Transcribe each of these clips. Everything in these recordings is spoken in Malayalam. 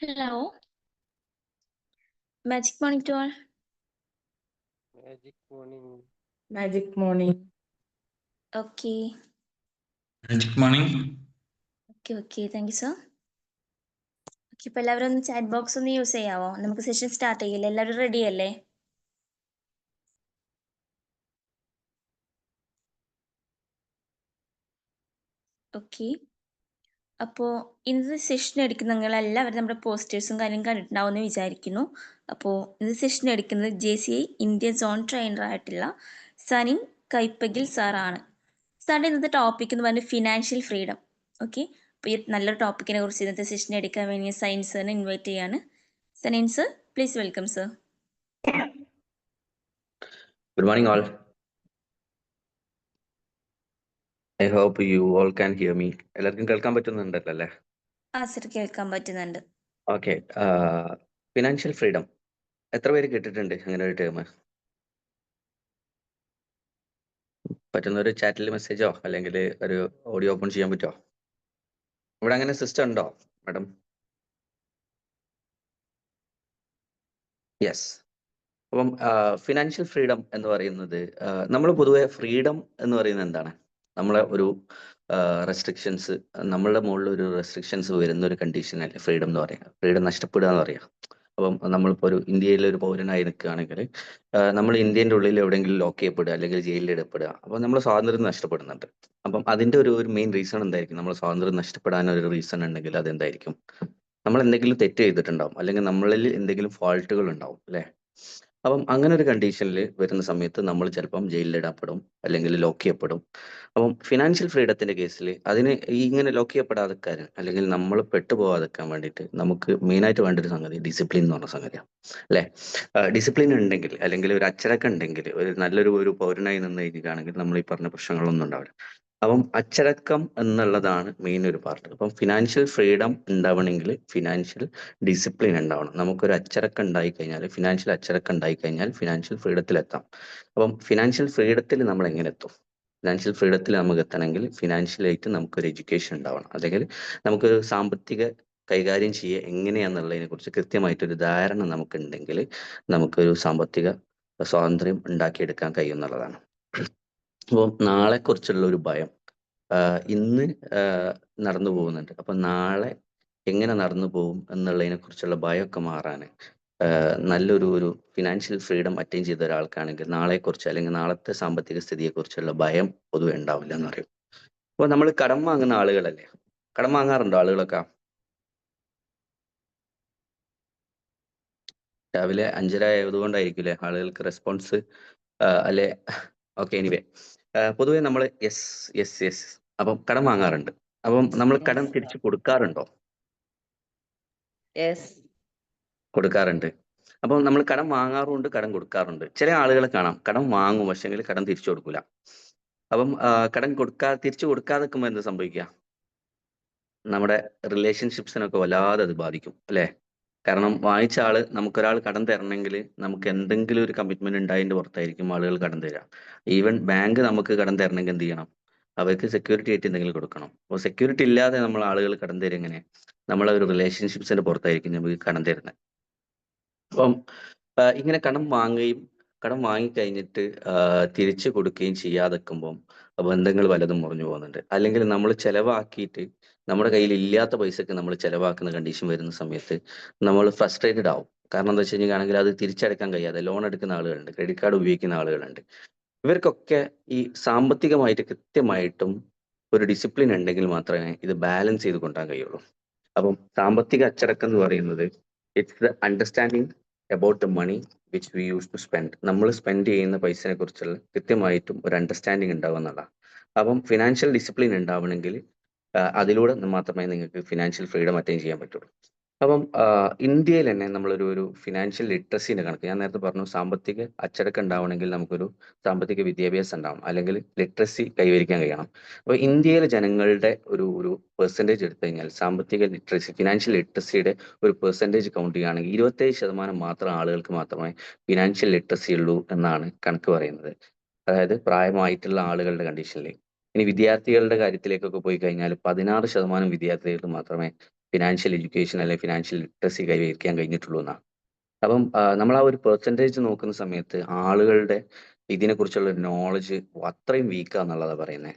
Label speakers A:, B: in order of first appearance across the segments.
A: Hello. Magic morning to all.
B: Magic morning.
C: Magic morning.
A: Okay.
D: Magic morning.
A: Okay. Thank you, sir. Okay, ഇപ്പോൾ എല്ലാവരും ഒന്ന് ചാറ്റ് ബോക്സ് ഒന്ന് യൂസ് ചെയ്യാവോ? നമുക്ക് സെഷൻ സ്റ്റാർട്ട് ചെയ്യില്ല. എല്ലാവരും റെഡി അല്ലേ? ഓക്കെ. അപ്പോൾ ഇന്നത്തെ സെഷൻ എടുക്കുന്ന നിങ്ങളെല്ലാവരും നമ്മുടെ പോസ്റ്റേഴ്സും കാര്യം കണ്ടിട്ടുണ്ടാവും എന്ന് വിചാരിക്കുന്നു. അപ്പോൾ ഇന്നത്തെ സെഷൻ എടുക്കുന്നത് JCI ഇന്ത്യൻ സോൺ ട്രെയിനർ ആയിട്ടുള്ള സനിൻ കൈപ്പഗിൽ സാറാണ്. സാറിൻ്റെ ഇന്നത്തെ ടോപ്പിക് എന്ന് പറഞ്ഞാൽ ഫിനാൻഷ്യൽ ഫ്രീഡം. ഓക്കെ, അപ്പോൾ ഈ നല്ലൊരു ടോപ്പിക്കിനെ കുറിച്ച് ഇന്നത്തെ സെഷൻ എടുക്കാൻ വേണ്ടി സൈൻ സാറിനെ ഇൻവൈറ്റ് ചെയ്യാണ്. Sanin sir, please welcome sir.
E: Good morning, all. I hope you all can hear me. എല്ലാവർക്കും കേൾക്കാൻ പറ്റുന്നുണ്ടല്ലോ അല്ലേ?
A: ആ സർ, കേൾക്കാൻ പറ്റുന്നുണ്ട്.
E: ഓക്കെ. ഫിനാൻഷ്യൽ ഫ്രീഡം എത്ര പേര് കേട്ടിട്ടുണ്ട് അങ്ങനെ ഒരു ടേം? പറ്റുന്ന ഒരു ചാറ്റിൽ മെസ്സേജോ അല്ലെങ്കിൽ ഒരു ഓഡിയോ ഓപ്പൺ ചെയ്യാൻ പറ്റുമോ? ഇവിടെ അങ്ങനെ സിസ്റ്റം ഉണ്ടോ മാഡം? യെസ്. അപ്പം ഫിനാൻഷ്യൽ ഫ്രീഡം എന്ന് പറയുന്നത് നമ്മൾ പൊതുവെ ഫ്രീഡം എന്ന് പറയുന്നത് എന്താണ്? നമ്മളെ ഒരു റെസ്ട്രിക്ഷൻസ്, നമ്മളുടെ മുകളിൽ ഒരു റെസ്ട്രിക്ഷൻസ് വരുന്ന ഒരു കണ്ടീഷൻ അല്ലേ ഫ്രീഡം എന്ന് പറയാം. ഫ്രീഡം നഷ്ടപ്പെടുക എന്ന് പറയാം. അപ്പം നമ്മളിപ്പോൾ ഒരു ഇന്ത്യയിലെ ഒരു പൗരനായി നിൽക്കുകയാണെങ്കിൽ നമ്മൾ ഇന്ത്യൻ്റെ ഉള്ളിൽ എവിടെയെങ്കിലും ലോക്ക് ചെയ്യപ്പെടുക അല്ലെങ്കിൽ ജയിലിൽ ഇടപ്പെടുക, അപ്പം നമ്മൾ സ്വാതന്ത്ര്യം നഷ്ടപ്പെടുന്നുണ്ട്. അപ്പം അതിൻ്റെ ഒരു മെയിൻ റീസൺ എന്തായിരിക്കും? നമ്മൾ സ്വാതന്ത്ര്യം നഷ്ടപ്പെടാൻ ഒരു റീസൺ ഉണ്ടെങ്കിൽ അതെന്തായിരിക്കും? നമ്മൾ എന്തെങ്കിലും തെറ്റ് ചെയ്തിട്ടുണ്ടാവും, അല്ലെങ്കിൽ നമ്മളിൽ എന്തെങ്കിലും ഫാൾട്ടുകൾ ഉണ്ടാവും അല്ലേ? അപ്പം അങ്ങനെ ഒരു കണ്ടീഷനിൽ വരുന്ന സമയത്ത് നമ്മൾ ചിലപ്പം ജയിലിലിടപ്പെടും അല്ലെങ്കിൽ ലോക്ക് ചെയ്യപ്പെടും. അപ്പം ഫിനാൻഷ്യൽ ഫ്രീഡത്തിന്റെ കേസിൽ അതിന് ഇങ്ങനെ ലോക്ക് ചെയ്യപ്പെടാതെക്കാൻ അല്ലെങ്കിൽ നമ്മൾ പെട്ടുപോകാതെക്കാൻ വേണ്ടിയിട്ട് നമുക്ക് മെയിനായിട്ട് വേണ്ട ഒരു സംഗതി ഡിസിപ്ലിൻ എന്ന് പറഞ്ഞ സംഗതിയാണ് അല്ലേ? ഡിസിപ്ലിൻ ഉണ്ടെങ്കിൽ അല്ലെങ്കിൽ ഒരു അച്ചടക്കം ഉണ്ടെങ്കിൽ ഒരു നല്ലൊരു പൗരനായി നിന്ന് കഴിഞ്ഞിട്ടാണെങ്കിൽ നമ്മൾ ഈ പറഞ്ഞ പ്രശ്നങ്ങളൊന്നും ഉണ്ടാവില്ല. അപ്പം അച്ചടക്കം എന്നുള്ളതാണ് മെയിൻ ഒരു പാർട്ട്. അപ്പം ഫിനാൻഷ്യൽ ഫ്രീഡം ഉണ്ടാവണമെങ്കിൽ ഫിനാൻഷ്യൽ ഡിസിപ്ലിൻ ഉണ്ടാവണം. നമുക്കൊരു അച്ചടക്കം ഉണ്ടായി കഴിഞ്ഞാൽ, ഫിനാൻഷ്യൽ അച്ചടക്കം ഉണ്ടായി കഴിഞ്ഞാൽ ഫിനാൻഷ്യൽ ഫ്രീഡത്തിലെത്താം. അപ്പം ഫിനാൻഷ്യൽ ഫ്രീഡത്തിൽ നമ്മൾ എങ്ങനെ എത്തും? ഫിനാൻഷ്യൽ ഫ്രീഡത്തിൽ നമുക്ക് എത്തണമെങ്കിൽ ഫിനാൻഷ്യലായിട്ട് നമുക്കൊരു എഡ്യൂക്കേഷൻ ഉണ്ടാവണം, അല്ലെങ്കിൽ നമുക്കൊരു സാമ്പത്തിക കൈകാര്യം ചെയ്യുക എങ്ങനെയാണെന്നുള്ളതിനെ കുറിച്ച് കൃത്യമായിട്ടൊരു ധാരണ നമുക്കുണ്ടെങ്കിൽ നമുക്കൊരു സാമ്പത്തിക സ്വാതന്ത്ര്യം ഉണ്ടാക്കിയെടുക്കാൻ കഴിയുമെന്നുള്ളതാണ്. അപ്പോൾ നാളെക്കുറിച്ചുള്ള ഒരു ഭയം ഇന്ന് നടന്നു പോകുന്നുണ്ട്. അപ്പം നാളെ എങ്ങനെ നടന്നു പോകും എന്നുള്ളതിനെ കുറിച്ചുള്ള ഭയമൊക്കെ മാറാൻ നല്ലൊരു ഫിനാൻഷ്യൽ ഫ്രീഡം അറ്റൈൻ ചെയ്ത ഒരാൾക്കാണെങ്കിൽ നാളെക്കുറിച്ച് അല്ലെങ്കിൽ നാളത്തെ സാമ്പത്തിക സ്ഥിതിയെക്കുറിച്ചുള്ള ഭയം പൊതുവെ ഉണ്ടാവില്ല എന്ന് പറയും. അപ്പോൾ നമ്മൾ കടം വാങ്ങുന്ന ആളുകളല്ലേ? കടം വാങ്ങാറുണ്ടോ ആളുകളൊക്കെ? രാവിലെ 5:30 ആയതുകൊണ്ടായിരിക്കില്ലേ ആളുകൾക്ക് റെസ്പോൺസ് അല്ലെ? ഓക്കെ, എനിവേ പൊതുവെ നമ്മൾ യെസ് യെസ് യെസ് അപ്പം കടം വാങ്ങാറുണ്ട്. അപ്പം നമ്മൾ കടം തിരിച്ചു കൊടുക്കാറുണ്ടോ? കൊടുക്കാറുണ്ട്. അപ്പം നമ്മൾ കടം വാങ്ങാറുണ്ട്, കടം കൊടുക്കാറുണ്ട്. ചില ആളുകളെ കാണാം കടം വാങ്ങും പക്ഷെങ്കിൽ കടം തിരിച്ചു കൊടുക്കൂല. അപ്പം കടം തിരിച്ചു കൊടുക്കാതെ നിൽക്കുമ്പോൾ എന്ത് സംഭവിക്കുക? നമ്മുടെ റിലേഷൻഷിപ്സിനൊക്കെ വല്ലാതെ അത് ബാധിക്കും അല്ലേ? കാരണം വാങ്ങിച്ച ആള് നമുക്കൊരാൾ കടം തരണമെങ്കിൽ നമുക്ക് എന്തെങ്കിലും ഒരു കമ്മിറ്റ്മെന്റ് ഉണ്ടായതിന്റെ പുറത്തായിരിക്കും ആളുകൾ കടം തരിക. ഈവൻ ബാങ്ക് നമുക്ക് കടം തരണമെങ്കിൽ എന്ത് ചെയ്യണം? അവർക്ക് സെക്യൂരിറ്റി ആയിട്ട് എന്തെങ്കിലും കൊടുക്കണം. അപ്പോൾ സെക്യൂരിറ്റി ഇല്ലാതെ നമ്മൾ ആളുകൾ കടം തരും എങ്ങനെ? നമ്മളെ ഒരു റിലേഷൻഷിപ്സിന്റെ പുറത്തായിരിക്കും നമുക്ക് കടം തരുന്നത്. അപ്പം ഇങ്ങനെ കടം വാങ്ങിക്കഴിഞ്ഞിട്ട് തിരിച്ചു കൊടുക്കുകയും ചെയ്യാതെ നിൽക്കുമ്പം ബന്ധങ്ങൾ പലതും മുറിഞ്ഞു പോകുന്നുണ്ട്. അല്ലെങ്കിൽ നമ്മൾ ചെലവാക്കിയിട്ട് നമ്മുടെ കയ്യിൽ ഇല്ലാത്ത പൈസക്ക് നമ്മൾ ചെലവാക്കുന്ന കണ്ടീഷൻ വരുന്ന സമയത്ത് നമ്മൾ ഫ്രസ്ട്രേറ്റഡ് ആവും. കാരണം എന്താ വെച്ച് കഴിഞ്ഞാൽ അത് തിരിച്ചടക്കാൻ കഴിയാതെ ലോൺ എടുക്കുന്ന ആളുകളുണ്ട്, ക്രെഡിറ്റ് കാർഡ് ഉപയോഗിക്കുന്ന ആളുകളുണ്ട്. ഇവർക്കൊക്കെ ഈ സാമ്പത്തികമായിട്ട് കൃത്യമായിട്ടും ഒരു ഡിസിപ്ലിൻ ഉണ്ടെങ്കിൽ മാത്രമേ ഇത് ബാലൻസ് ചെയ്ത് കൊണ്ടുപോകാൻ കഴിയുള്ളൂ. അപ്പം സാമ്പത്തിക അച്ചടക്കം എന്ന് പറയുന്നത് it's the understanding about the money which we use to spend. നമ്മൾ സ്പെൻഡ് ചെയ്യുന്ന പൈസയെ കുറിച്ചുള്ള കൃത്യമായിട്ടും ഒരു അണ്ടർസ്റ്റാൻഡിങ് ഉണ്ടാവുക എന്നുള്ളതാണ്. അപ്പം ഫിനാൻഷ്യൽ ഡിസിപ്ലിൻ ഉണ്ടാവണമെങ്കിൽ അതിലൂടെ മാത്രമേ നിങ്ങൾക്ക് ഫിനാൻഷ്യൽ ഫ്രീഡം അറ്റൈൻ ചെയ്യാൻ പറ്റുള്ളൂ. അപ്പം ഇന്ത്യയിൽ തന്നെ നമ്മളൊരു ഫിനാൻഷ്യൽ ലിറ്ററസീൻ്റെ കണക്ക് ഞാൻ നേരത്തെ പറഞ്ഞു, സാമ്പത്തിക അച്ചടക്കം ഉണ്ടാവണമെങ്കിൽ നമുക്കൊരു സാമ്പത്തിക വിദ്യാഭ്യാസം ഉണ്ടാവണം, അല്ലെങ്കിൽ ലിറ്ററസി കൈവരിക്കാൻ കഴിയണം. അപ്പോൾ ഇന്ത്യയിലെ ജനങ്ങളുടെ ഒരു പെർസെൻറ്റേജ് എടുത്തു കഴിഞ്ഞാൽ സാമ്പത്തിക ലിറ്ററസി, ഫിനാൻഷ്യൽ ലിറ്ററസിയുടെ ഒരു പെർസെൻറ്റേജ് കൗണ്ട് ചെയ്യുകയാണെങ്കിൽ 27% മാത്രം ആളുകൾക്ക് മാത്രമേ ഫിനാൻഷ്യൽ ലിറ്ററസി ഉള്ളൂ എന്നാണ് കണക്ക് പറയുന്നത്. അതായത് പ്രായമായിട്ടുള്ള ആളുകളുടെ കണ്ടീഷനിൽ. ഇനി വിദ്യാർത്ഥികളുടെ കാര്യത്തിലേക്കൊക്കെ പോയി കഴിഞ്ഞാൽ 16% വിദ്യാർത്ഥികൾക്ക് മാത്രമേ ഫിനാൻഷ്യൽ എഡ്യൂക്കേഷൻ അല്ലെങ്കിൽ ഫിനാൻഷ്യൽ ലിറ്ററസി കൈവരിക്കാൻ കഴിഞ്ഞിട്ടുള്ളൂ എന്നാണ്. അപ്പം നമ്മൾ ആ ഒരു പെർസെൻറ്റേജ് നോക്കുന്ന സമയത്ത് ആളുകളുടെ ഇതിനെക്കുറിച്ചുള്ള നോളജ് അത്രയും വീക്കാന്നുള്ളതാണ് പറയുന്നത്.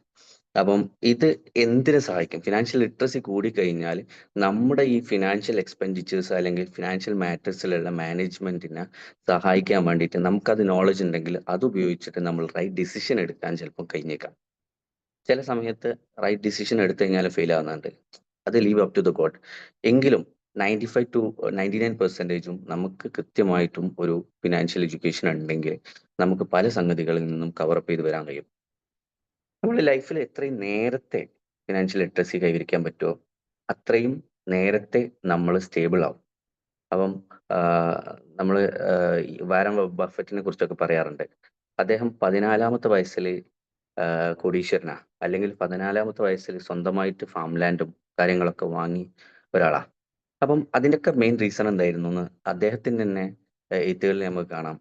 E: അപ്പം ഇത് എന്തിനു സഹായിക്കും? ഫിനാൻഷ്യൽ ലിറ്ററസി കൂടിക്കഴിഞ്ഞാൽ നമ്മുടെ ഈ ഫിനാൻഷ്യൽ എക്സ്പെൻഡിച്ചേഴ്സ് അല്ലെങ്കിൽ ഫിനാൻഷ്യൽ മാറ്റേഴ്സിലുള്ള മാനേജ്മെന്റിനെ സഹായിക്കാൻ വേണ്ടിയിട്ട് നമുക്കത് നോളജ് ഉണ്ടെങ്കിൽ അത് ഉപയോഗിച്ചിട്ട് നമ്മൾ റൈറ്റ് ഡിസിഷൻ എടുക്കാൻ ചിലപ്പോൾ കഴിഞ്ഞേക്കാം. ചില സമയത്ത് റൈറ്റ് ഡിസിഷൻ എടുത്തു കഴിഞ്ഞാൽ ഫെയിൽ ആവുന്നുണ്ട്. അത് leave up to the god. എങ്കിലും 95 to 99% നമുക്ക് കൃത്യമായിട്ടും ഒരു ഫിനാൻഷ്യൽ എഡ്യൂക്കേഷൻ ഉണ്ടെങ്കിൽ നമുക്ക് പല സംഗതികളിൽ നിന്നും കവറപ്പ് ചെയ്ത് വരാൻ കഴിയും. നമ്മുടെ ലൈഫിൽ എത്രയും നേരത്തെ ഫിനാൻഷ്യൽ ലിറ്ററസി കൈവരിക്കാൻ പറ്റുമോ അത്രയും നേരത്തെ നമ്മൾ സ്റ്റേബിൾ ആവും. അപ്പം നമ്മൾ വാരൻ ബഫറ്റിനെ കുറിച്ചൊക്കെ പറയാറുണ്ട്. അദ്ദേഹം 14-ാമത്തെ വയസ്സിൽ കോടീശ്വരനാ, അല്ലെങ്കിൽ 14-ാമത്തെ വയസ്സിൽ സ്വന്തമായിട്ട് ഫാം ലാൻഡും കാര്യങ്ങളൊക്കെ വാങ്ങി ഒരാളാ. അപ്പം അതിൻ്റെയൊക്കെ മെയിൻ റീസൺ എന്തായിരുന്നു എന്ന് അദ്ദേഹത്തിന് തന്നെ എഴുത്തുകളിൽ നമുക്ക് കാണാം.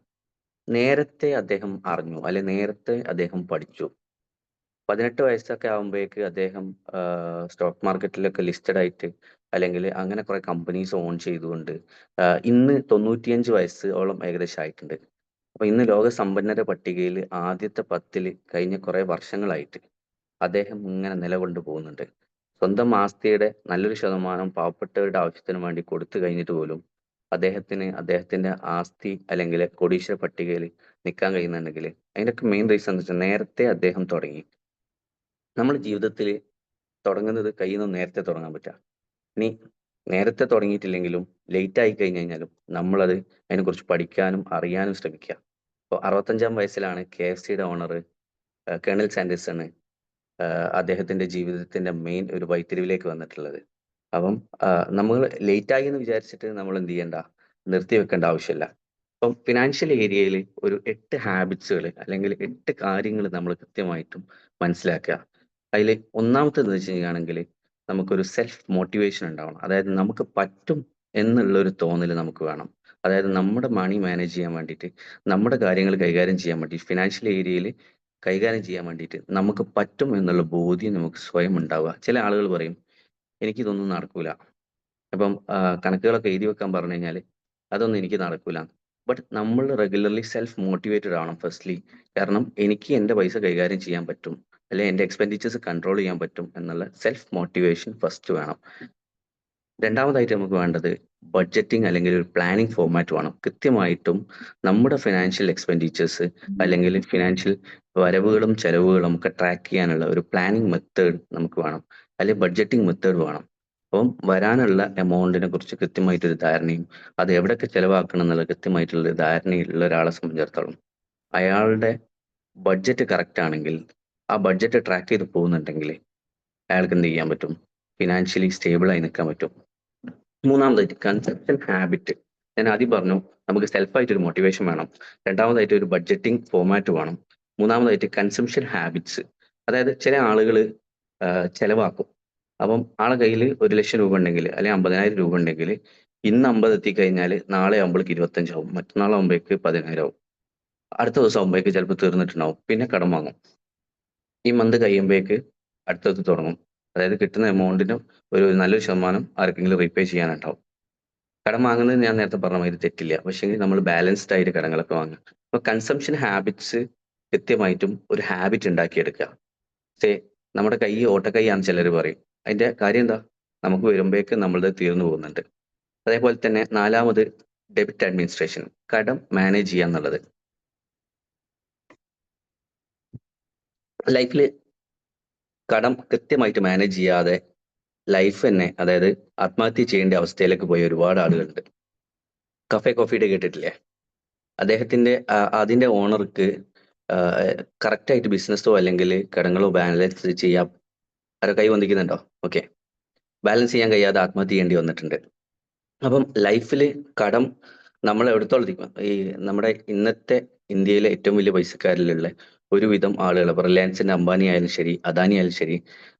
E: നേരത്തെ അദ്ദേഹം അറിഞ്ഞു, അല്ലെ നേരത്തെ അദ്ദേഹം പഠിച്ചു. 18 വയസ്സൊക്കെ ആകുമ്പോഴേക്ക് അദ്ദേഹം സ്റ്റോക്ക് മാർക്കറ്റിലൊക്കെ ലിസ്റ്റഡ് ആയിട്ട് അല്ലെങ്കിൽ അങ്ങനെ കുറെ കമ്പനീസ് ഓൺ ചെയ്തുകൊണ്ട് ഇന്ന് 95 വയസ്സോളം ഏകദേശം ആയിട്ടുണ്ട്. അപ്പൊ ഇന്ന് ലോക സമ്പന്നരുടെ പട്ടികയിൽ ആദ്യത്തെ 10 കഴിഞ്ഞ കുറെ വർഷങ്ങളായിട്ട് അദ്ദേഹം ഇങ്ങനെ നിലകൊണ്ടു പോകുന്നുണ്ട്. സ്വന്തം ആസ്തിയുടെ നല്ലൊരു ശതമാനം പാവപ്പെട്ടവരുടെ ആവശ്യത്തിന് വേണ്ടി കൊടുത്തു കഴിഞ്ഞിട്ട് പോലും അദ്ദേഹത്തിന്റെ ആസ്തി അല്ലെങ്കിൽ കോടീശ്വര പട്ടികയിൽ നിൽക്കാൻ കഴിയുന്നുണ്ടെങ്കിൽ അതിൻ്റെയൊക്കെ മെയിൻ റീസൺ എന്ന് വെച്ചാൽ നേരത്തെ അദ്ദേഹം തുടങ്ങി. നമ്മൾ ജീവിതത്തിൽ തുടങ്ങുന്നത് കഴിയുന്ന നേരത്തെ തുടങ്ങാൻ പറ്റുക. ഇനി നേരത്തെ തുടങ്ങിയിട്ടില്ലെങ്കിലും ലേറ്റ് ആയി കഴിഞ്ഞു കഴിഞ്ഞാലും നമ്മളത് അതിനെക്കുറിച്ച് പഠിക്കാനും അറിയാനും ശ്രമിക്കുക. ഇപ്പോൾ 65-ാം വയസ്സിലാണ് KFCയുടെ ഓണർ കേണൽ സാൻഡേഴ്സൺ അദ്ദേഹത്തിന്റെ ജീവിതത്തിന്റെ മെയിൻ ഒരു വഴിത്തിരിവിലേക്ക് വന്നിട്ടുള്ളത്. അപ്പം നമ്മൾ ലേറ്റ് ആയി എന്ന് വിചാരിച്ചിട്ട് നമ്മൾ എന്ത് ചെയ്യണ്ട, നിർത്തി വെക്കേണ്ട ആവശ്യമില്ല. അപ്പം ഫിനാൻഷ്യൽ ഏരിയയിൽ ഒരു 8 ഹാബിറ്റ്സുകൾ അല്ലെങ്കിൽ 8 കാര്യങ്ങൾ നമ്മൾ കൃത്യമായിട്ടും മനസ്സിലാക്കുക. അതിൽ ഒന്നാമത്തേത് എന്ന് വെച്ച് കഴിഞ്ഞാണെങ്കിൽ നമുക്കൊരു സെൽഫ് മോട്ടിവേഷൻ ഉണ്ടാവണം. അതായത് നമുക്ക് പറ്റും എന്നുള്ള ഒരു തോന്നൽ നമുക്ക് വേണം. അതായത് നമ്മുടെ മണി മാനേജ് ചെയ്യാൻ വേണ്ടിയിട്ട്, നമ്മുടെ കാര്യങ്ങൾ കൈകാര്യം ചെയ്യാൻ വേണ്ടിയിട്ട്, ഫിനാൻഷ്യൽ ഏരിയയിൽ കൈകാര്യം ചെയ്യാൻ വേണ്ടിയിട്ട് നമുക്ക് പറ്റും എന്നുള്ള ബോധ്യം നമുക്ക് സ്വയം ഉണ്ടാവുക. ചില ആളുകൾ പറയും എനിക്കിതൊന്നും നടക്കൂല, അപ്പം കണക്കുകളൊക്കെ എഴുതി വെക്കാൻ പറഞ്ഞു കഴിഞ്ഞാൽ അതൊന്നും എനിക്ക് നടക്കൂല. ബട്ട് നമ്മൾ റെഗുലർലി സെൽഫ് മോട്ടിവേറ്റഡ് ആവണം ഫസ്റ്റ്ലി. കാരണം എനിക്ക് എൻ്റെ പൈസ കൈകാര്യം ചെയ്യാൻ പറ്റും, അല്ലെങ്കിൽ എൻ്റെ എക്സ്പെൻഡിച്ചേഴ്സ് കൺട്രോൾ ചെയ്യാൻ പറ്റും എന്നുള്ള സെൽഫ് മോട്ടിവേഷൻ ഫസ്റ്റ് വേണം. രണ്ടാമതായിട്ട് നമുക്ക് വേണ്ടത് ബഡ്ജറ്റിംഗ് അല്ലെങ്കിൽ ഒരു പ്ലാനിങ് ഫോർമാറ്റ് വേണം. കൃത്യമായിട്ടും നമ്മുടെ ഫിനാൻഷ്യൽ എക്സ്പെൻഡിച്ചേഴ്സ് അല്ലെങ്കിൽ ഫിനാൻഷ്യൽ വരവുകളും ചെലവുകളും ഒക്കെ ട്രാക്ക് ചെയ്യാനുള്ള ഒരു പ്ലാനിങ് മെത്തേഡ് നമുക്ക് വേണം, അല്ലെങ്കിൽ ബഡ്ജറ്റിംഗ് മെത്തേഡ് വേണം. അപ്പം വരാനുള്ള എമൗണ്ടിനെ കുറിച്ച് കൃത്യമായിട്ടൊരു ധാരണയും അത് എവിടെയൊക്കെ ചെലവാക്കണം എന്നുള്ള കൃത്യമായിട്ടുള്ള ധാരണയുള്ള ഒരാളെ സംബന്ധിച്ചിടത്തോളം അയാളുടെ ബഡ്ജറ്റ് കറക്റ്റ് ആണെങ്കിൽ, ആ ബഡ്ജറ്റ് ട്രാക്ക് ചെയ്ത് പോകുന്നുണ്ടെങ്കിൽ അയാൾക്ക് എന്ത് ചെയ്യാൻ പറ്റും, ഫിനാൻഷ്യലി സ്റ്റേബിളായി നിൽക്കാൻ പറ്റും. മൂന്നാമതായിട്ട് കൺസപ്ഷൻ ഹാബിറ്റ്. ഞാൻ ആദ്യം പറഞ്ഞു നമുക്ക് സെൽഫായിട്ട് ഒരു മോട്ടിവേഷൻ വേണം. രണ്ടാമതായിട്ട് ഒരു ബഡ്ജറ്റിംഗ് ഫോർമാറ്റ് വേണം. മൂന്നാമതായിട്ട് കൺസംഷൻ ഹാബിറ്റ്സ്. അതായത് ചില ആളുകൾ ചെലവാക്കും. അപ്പം ആളെ കയ്യിൽ 1 ലക്ഷം രൂപ ഉണ്ടെങ്കിൽ അല്ലെങ്കിൽ 50,000 രൂപ ഉണ്ടെങ്കിൽ ഇന്ന് 50 എത്തിക്കഴിഞ്ഞാൽ നാളെ ആകുമ്പോഴേക്ക് 25 ആവും, മറ്റന്നാൾ ആകുമ്പോഴേക്ക് 10,000 ആവും, അടുത്ത ദിവസം ആകുമ്പോഴേക്ക് ചിലപ്പോൾ തീർന്നിട്ടുണ്ടാവും. പിന്നെ കടം വാങ്ങും. ഈ മന്ത് കഴിയുമ്പോഴേക്ക് അടുത്തത് തുടങ്ങും. അതായത് കിട്ടുന്ന എമൗണ്ടിന് ഒരു നല്ലൊരു ശതമാനം ആർക്കെങ്കിലും റീപേ ചെയ്യാനുണ്ടാവും. കടം വാങ്ങുന്നത് ഞാൻ നേരത്തെ പറഞ്ഞ മാതിരി തെറ്റില്ല, പക്ഷേ നമ്മൾ ബാലൻസ്ഡ് ആയിട്ട് കടങ്ങളൊക്കെ വാങ്ങുക. അപ്പോൾ കൺസംഷൻ ഹാബിറ്റ്സ് കൃത്യമായിട്ടും ഒരു ഹാബിറ്റ് ഉണ്ടാക്കിയെടുക്കുക. നമ്മുടെ കൈ ഓട്ടക്കൈയാന്ന് ചിലർ പറയും. അതിന്റെ കാര്യം എന്താ, നമുക്ക് വരുമ്പോഴേക്ക് നമ്മളത് തീർന്നു പോകുന്നുണ്ട്. അതേപോലെ തന്നെ നാലാമത് ഡെബിറ്റ് അഡ്മിനിസ്ട്രേഷൻ, കടം മാനേജ് ചെയ്യുക എന്നുള്ളത്. ലൈഫിൽ കടം കൃത്യമായിട്ട് മാനേജ് ചെയ്യാതെ ലൈഫ് തന്നെ, അതായത് ആത്മഹത്യ ചെയ്യേണ്ട അവസ്ഥയിലേക്ക് പോയ ഒരുപാട് ആളുകളുണ്ട്. കഫേ കോഫിയുടെ കേട്ടിട്ടില്ലേ? അദ്ദേഹത്തിന്റെ അതിന്റെ ഓണർക്ക് കറക്റ്റായിട്ട് ബിസിനസ്സോ അല്ലെങ്കിൽ കടങ്ങളോ ബാലൻസ് ചെയ്യാൻ ആരോ കൈ വന്നിക്കുന്നുണ്ടോ? ഓക്കെ, ബാലൻസ് ചെയ്യാൻ കഴിയാതെ ആത്മഹത്യ ചെയ്യേണ്ടി വന്നിട്ടുണ്ട്. അപ്പം ലൈഫിൽ കടം നമ്മൾ എവിടത്തോളം ഈ നമ്മുടെ ഇന്നത്തെ ഇന്ത്യയിലെ ഏറ്റവും വലിയ പൈസക്കാരിലുള്ള ഒരുവിധം ആളുകൾ, റിലയൻസിന്റെ അംബാനി ആയാലും ശരി, അദാനി ആയാലും ശരി,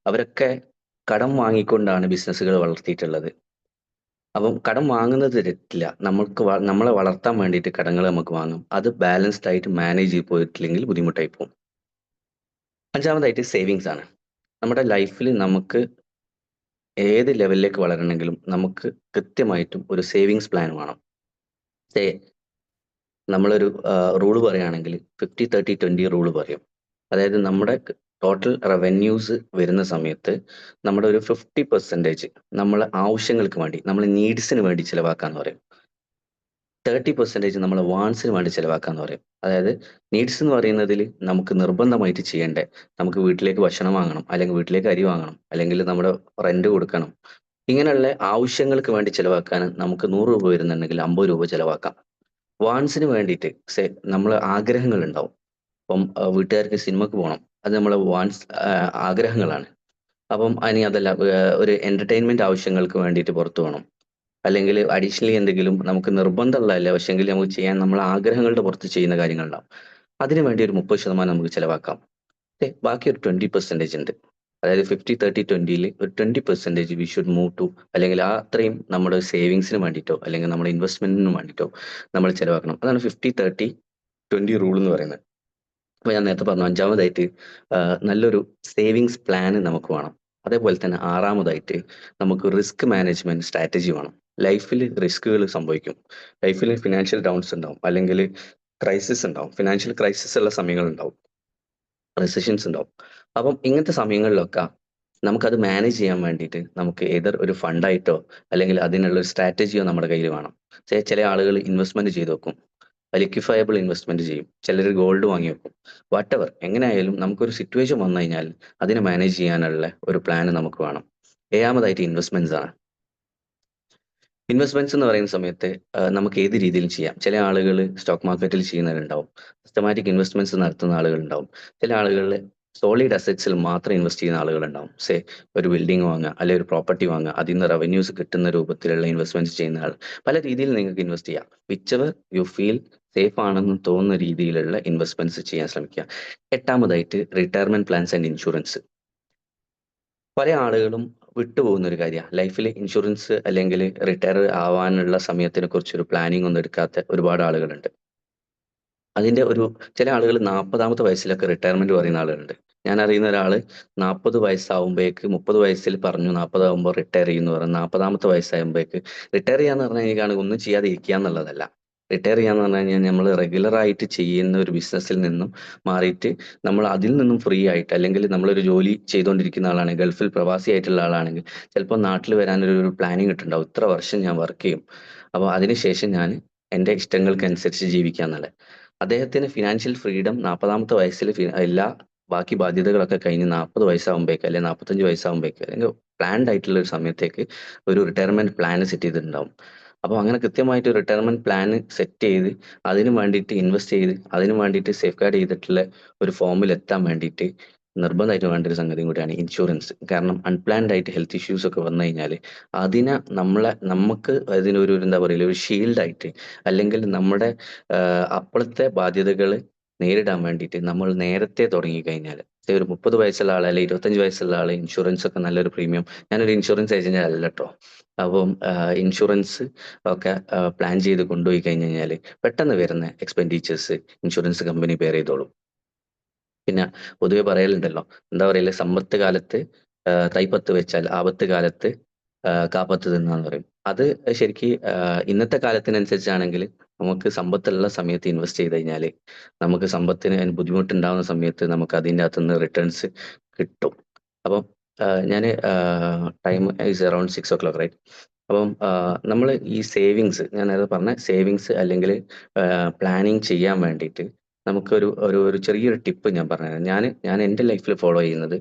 E: അവരൊക്കെ കടം വാങ്ങിക്കൊണ്ടാണ് ബിസിനസ്സുകൾ വളർത്തിയിട്ടുള്ളത്. അപ്പം കടം വാങ്ങുന്നത് തെറ്റില്ല, നമ്മളെ വളർത്താൻ വേണ്ടിയിട്ട് കടങ്ങൾ നമുക്ക് വാങ്ങും. അത് ബാലൻസ്ഡ് ആയിട്ട് മാനേജ് ചെയ്ത് പോയിട്ടില്ലെങ്കിൽ ബുദ്ധിമുട്ടായി പോകും. അഞ്ചാമതായിട്ട് സേവിങ്സ് ആണ്. നമ്മുടെ ലൈഫിൽ നമുക്ക് ഏത് ലെവലിലേക്ക് വളരണമെങ്കിലും നമുക്ക് കൃത്യമായിട്ടും ഒരു സേവിങ്സ് പ്ലാൻ വേണം. നമ്മളൊരു റൂള് പറയുകയാണെങ്കിൽ 50-30-20 റൂള് പറയും. അതായത് നമ്മുടെ ടോട്ടൽ റവന്യൂസ് വരുന്ന സമയത്ത് നമ്മുടെ ഒരു 50% നമ്മളെ ആവശ്യങ്ങൾക്ക് വേണ്ടി, നമ്മളെ നീഡ്സിന് വേണ്ടി ചിലവാക്കാന്ന് പറയും. 30% നമ്മളെ വാൺസിന് വേണ്ടി ചിലവാക്കാന്ന് പറയും. അതായത് നീഡ്സ് എന്ന് പറയുന്നതിൽ നമുക്ക് നിർബന്ധമായിട്ട് ചെയ്യേണ്ടേ, നമുക്ക് വീട്ടിലേക്ക് ഭക്ഷണം വാങ്ങണം, അല്ലെങ്കിൽ വീട്ടിലേക്ക് അരി വാങ്ങണം, അല്ലെങ്കിൽ നമ്മുടെ റെന്റ് കൊടുക്കണം, ഇങ്ങനെയുള്ള ആവശ്യങ്ങൾക്ക് വേണ്ടി ചിലവാക്കാൻ നമുക്ക് 100 രൂപ വരുന്നുണ്ടെങ്കിൽ 50 രൂപ ചിലവാക്കാം. വാൺസിന് വേണ്ടിയിട്ട് നമ്മളെ ആഗ്രഹങ്ങൾ ഉണ്ടാവും. ഇപ്പം വീട്ടുകാർക്ക് സിനിമക്ക് പോകണം, അത് നമ്മളെ വാൺസ് ആഗ്രഹങ്ങളാണ്. അപ്പം ഇനി അതല്ല, ഒരു എന്റർടൈൻമെന്റ് ആവശ്യങ്ങൾക്ക് വേണ്ടിയിട്ട് പുറത്തു പോകണം, അല്ലെങ്കിൽ അഡീഷണലി എന്തെങ്കിലും നമുക്ക് നിർബന്ധമുള്ളതല്ല പക്ഷെങ്കിൽ നമുക്ക് ചെയ്യാൻ നമ്മളെ ആഗ്രഹങ്ങളുടെ പുറത്ത് ചെയ്യുന്ന കാര്യങ്ങളുണ്ടാവും. അതിനു വേണ്ടി ഒരു 30% നമുക്ക് ചിലവാക്കാം. ബാക്കി ഒരു 20% ഉണ്ട്. അതായത് 50-30-20 ഒരു 20% വി ഷുഡ് മൂവ് ടു, അല്ലെങ്കിൽ അത്രയും നമ്മുടെ സേവിങ്സിന് വേണ്ടിയിട്ടോ അല്ലെങ്കിൽ നമ്മുടെ ഇൻവെസ്റ്റ്മെന്റിന് വേണ്ടിയിട്ടോ നമ്മൾ ചിലവാക്കണം. അതാണ് 50-30-20 റൂൾ എന്ന് പറയുന്നത്. അപ്പോൾ ഞാൻ നേരത്തെ പറഞ്ഞു, അഞ്ചാമതായിട്ട് നല്ലൊരു സേവിങ്സ് പ്ലാൻ നമുക്ക് വേണം. അതേപോലെ തന്നെ ആറാമതായിട്ട് നമുക്ക് റിസ്ക് മാനേജ്മെന്റ് സ്ട്രാറ്റജി വേണം. ലൈഫിൽ റിസ്കുകൾ സംഭവിക്കും, ലൈഫിൽ ഫിനാൻഷ്യൽ ഡൗൺസ് ഉണ്ടാവും, അല്ലെങ്കിൽ ക്രൈസിസ് ഉണ്ടാവും, ഫിനാൻഷ്യൽ ക്രൈസിസ് ഉള്ള സമയങ്ങൾ ഉണ്ടാവും, റെസിഷൻസ് ഉണ്ടാവും. അപ്പം ഇങ്ങനത്തെ സമയങ്ങളിലൊക്കെ നമുക്കത് മാനേജ് ചെയ്യാൻ വേണ്ടിയിട്ട് നമുക്ക് ഏതർ ഒരു ഫണ്ടായിട്ടോ അല്ലെങ്കിൽ അതിനുള്ള ഒരു സ്ട്രാറ്റജിയോ നമ്മുടെ കയ്യിൽ വേണം. ചില ആളുകൾ ഇൻവെസ്റ്റ്മെന്റ് ചെയ്ത് വെക്കും, ലിക്വിഫയബിൾ ഇൻവെസ്റ്റ്മെന്റ് ചെയ്യും, ചിലർ ഗോൾഡ് വാങ്ങി വെക്കും. വാട്ടെവർ എങ്ങനെയായാലും നമുക്കൊരു സിറ്റുവേഷൻ വന്നു കഴിഞ്ഞാൽ അതിനെ മാനേജ് ചെയ്യാനുള്ള ഒരു പ്ലാൻ നമുക്ക് വേണം. ഏഴാമതായിട്ട് ഇൻവെസ്റ്റ്മെന്റ്സ് ആണ്. ഇൻവെസ്റ്റ്മെന്റ്സ് എന്ന് പറയുന്ന സമയത്ത് നമുക്ക് ഏത് രീതിയിലും ചെയ്യാം. ചില ആളുകൾ സ്റ്റോക്ക് മാർക്കറ്റിൽ ചെയ്യുന്നവരുണ്ടാവും, സിസ്റ്റമാറ്റിക് ഇൻവെസ്റ്റ്മെന്റ്സ് നടത്തുന്ന ആളുകളുണ്ടാവും, ചില ആളുകൾ സോളിഡ് അസറ്റ്സിൽ മാത്രം ഇൻവെസ്റ്റ് ചെയ്യുന്ന ആളുകളുണ്ടാവും. ഒരു ബിൽഡിംഗ് വാങ്ങുക, അല്ലെങ്കിൽ ഒരു പ്രോപ്പർട്ടി വാങ്ങുക, അതിൽ നിന്ന് റവന്യൂസ് കിട്ടുന്ന രൂപത്തിലുള്ള ഇൻവെസ്റ്റ്മെന്റ്സ് ചെയ്യുന്ന ആൾ. പല രീതിയിൽ നിങ്ങൾക്ക് ഇൻവെസ്റ്റ് ചെയ്യാം. വിച്ചെവർ യു ഫീൽ സേഫ് ആണെന്ന് തോന്നുന്ന രീതിയിലുള്ള ഇൻവെസ്റ്റ്മെന്റ്സ് ചെയ്യാൻ ശ്രമിക്കുക. എട്ടാമതായിട്ട് റിട്ടയർമെന്റ് പ്ലാൻസ് ആൻഡ് ഇൻഷുറൻസ്. പല ആളുകളും വിട്ടുപോകുന്ന ഒരു കാര്യമാണ്. ലൈഫിൽ ഇൻഷുറൻസ് അല്ലെങ്കിൽ റിട്ടയർ ആവാനുള്ള സമയത്തിനെ കുറിച്ചൊരു പ്ലാനിങ് ഒന്നും എടുക്കാത്ത ഒരുപാട് ആളുകളുണ്ട്. അതിന്റെ ചില ആളുകൾ 40ാമത്തെ വയസ്സിലൊക്കെ റിട്ടയർമെന്റ് പറയുന്ന ആളുകളുണ്ട്. ഞാൻ അറിയുന്ന ഒരാൾ 40 വയസ്സാവുമ്പോഴേക്ക് 30 വയസ്സിൽ പറഞ്ഞു 40 ആകുമ്പോൾ റിട്ടയർ ചെയ്യുന്നു പറഞ്ഞു. 40ാമത്തെ വയസ്സാകുമ്പോഴേക്ക് റിട്ടയർ ചെയ്യാന്ന് പറഞ്ഞു കഴിഞ്ഞാൽ ഒന്നും ചെയ്യാതെ ഇരിക്കുക എന്നുള്ളതല്ല. റിട്ടയർ ചെയ്യാന്ന് പറഞ്ഞു കഴിഞ്ഞാൽ നമ്മൾ റെഗുലർ ആയിട്ട് ചെയ്യുന്ന ഒരു ബിസിനസ്സിൽ നിന്നും മാറിയിട്ട് നമ്മൾ അതിൽ നിന്നും ഫ്രീ ആയിട്ട്, അല്ലെങ്കിൽ നമ്മളൊരു ജോലി ചെയ്തുകൊണ്ടിരിക്കുന്ന ആളാണെങ്കിൽ, ഗൾഫിൽ പ്രവാസി ആയിട്ടുള്ള ആളാണെങ്കിൽ ചിലപ്പോൾ നാട്ടിൽ വരാനൊരു പ്ലാനിങ് ഇട്ടുണ്ടാവും, ഇത്ര വർഷം ഞാൻ വർക്ക് ചെയ്യും, അപ്പോൾ അതിനുശേഷം ഞാൻ എൻ്റെ ഇഷ്ടങ്ങൾക്കനുസരിച്ച് ജീവിക്കാന്നുള്ളത്. അദ്ദേഹത്തിന് ഫിനാൻഷ്യൽ ഫ്രീഡം 40ാമത്തെ വയസ്സിൽ എല്ലാ ബാക്കി ബാധ്യതകളൊക്കെ കഴിഞ്ഞ് 40 വയസ്സാകുമ്പോഴേക്ക്, അല്ലെങ്കിൽ 45 വയസ്സാകുമ്പോഴേക്ക്, അല്ലെങ്കിൽ പ്ലാൻഡ് ആയിട്ടുള്ള ഒരു സമയത്തേക്ക് ഒരു റിട്ടയർമെന്റ് പ്ലാൻ സെറ്റ് ചെയ്തിട്ടുണ്ടാവും. അപ്പോൾ അങ്ങനെ കൃത്യമായിട്ട് റിട്ടയർമെന്റ് പ്ലാൻ സെറ്റ് ചെയ്ത് അതിന് വേണ്ടിയിട്ട് ഇൻവെസ്റ്റ് ചെയ്ത് അതിന് വേണ്ടിയിട്ട് സേഫ് ഗാർഡ് ചെയ്തിട്ടുള്ള ഒരു ഫോമിൽ എത്താൻ വേണ്ടിയിട്ട് നിർബന്ധമായിട്ട് വേണ്ട ഒരു സംഗതിയും കൂടിയാണ് ഇൻഷുറൻസ്. കാരണം അൺപ്ലാൻഡ് ആയിട്ട് ഹെൽത്ത് ഇഷ്യൂസ് ഒക്കെ വന്നു കഴിഞ്ഞാൽ അതിനെ നമുക്ക് അതിനൊരു എന്താ പറയുക, ഒരു ഷീൽഡായിട്ട്, അല്ലെങ്കിൽ നമ്മുടെ അപ്പോഴത്തെ ബാധ്യതകൾ നേരിടാൻ വേണ്ടിയിട്ട് നമ്മൾ നേരത്തെ തുടങ്ങിക്കഴിഞ്ഞാൽ, ഒരു 30 വയസ്സുള്ള ആൾ അല്ലെങ്കിൽ 25 വയസ്സുള്ള ആൾ ഇൻഷുറൻസ് ഒക്കെ നല്ലൊരു പ്രീമിയം, ഞാനൊരു ഇൻഷുറൻസ് ഏജന്റ് അല്ല കേട്ടോ, അപ്പം ഇൻഷുറൻസ് ഒക്കെ പ്ലാൻ ചെയ്ത് കൊണ്ടുപോയി കഴിഞ്ഞ് കഴിഞ്ഞാൽ പെട്ടെന്ന് വരുന്ന എക്സ്പെൻഡിച്ചേഴ്സ് ഇൻഷുറൻസ് കമ്പനി ബെയർ ചെയ്തോളും. പിന്നെ പൊതുവെ പറയലുണ്ടല്ലോ, എന്താ പറയല്, സമ്പത്ത് കാലത്ത് തൈപ്പത്ത് വെച്ചാൽ ആപത്ത് കാലത്ത് കാപ്പത്ത് തിന്നാന്ന് പറയും. അത് ശരിക്ക് ഇന്നത്തെ കാലത്തിനനുസരിച്ചാണെങ്കിൽ നമുക്ക് സമ്പത്തുള്ള സമയത്ത് ഇൻവെസ്റ്റ് ചെയ്ത് കഴിഞ്ഞാൽ നമുക്ക് സമ്പത്തിന് ബുദ്ധിമുട്ടുണ്ടാകുന്ന സമയത്ത് നമുക്ക് അതിൻ്റെ അകത്തുനിന്ന് റിട്ടേൺസ് കിട്ടും. അപ്പം ഞാൻ time is around 6 o'clock right. അപ്പം നമ്മൾ ഈ സേവിങ്സ്, ഞാൻ നേരത്തെ പറഞ്ഞ സേവിങ്സ് അല്ലെങ്കിൽ പ്ലാനിങ് ചെയ്യാൻ വേണ്ടിയിട്ട് നമുക്കൊരു ചെറിയൊരു ടിപ്പ് ഞാൻ പറഞ്ഞുതരാം. ഞാൻ എൻ്റെ ലൈഫിൽ ഫോളോ ചെയ്യുന്നത്,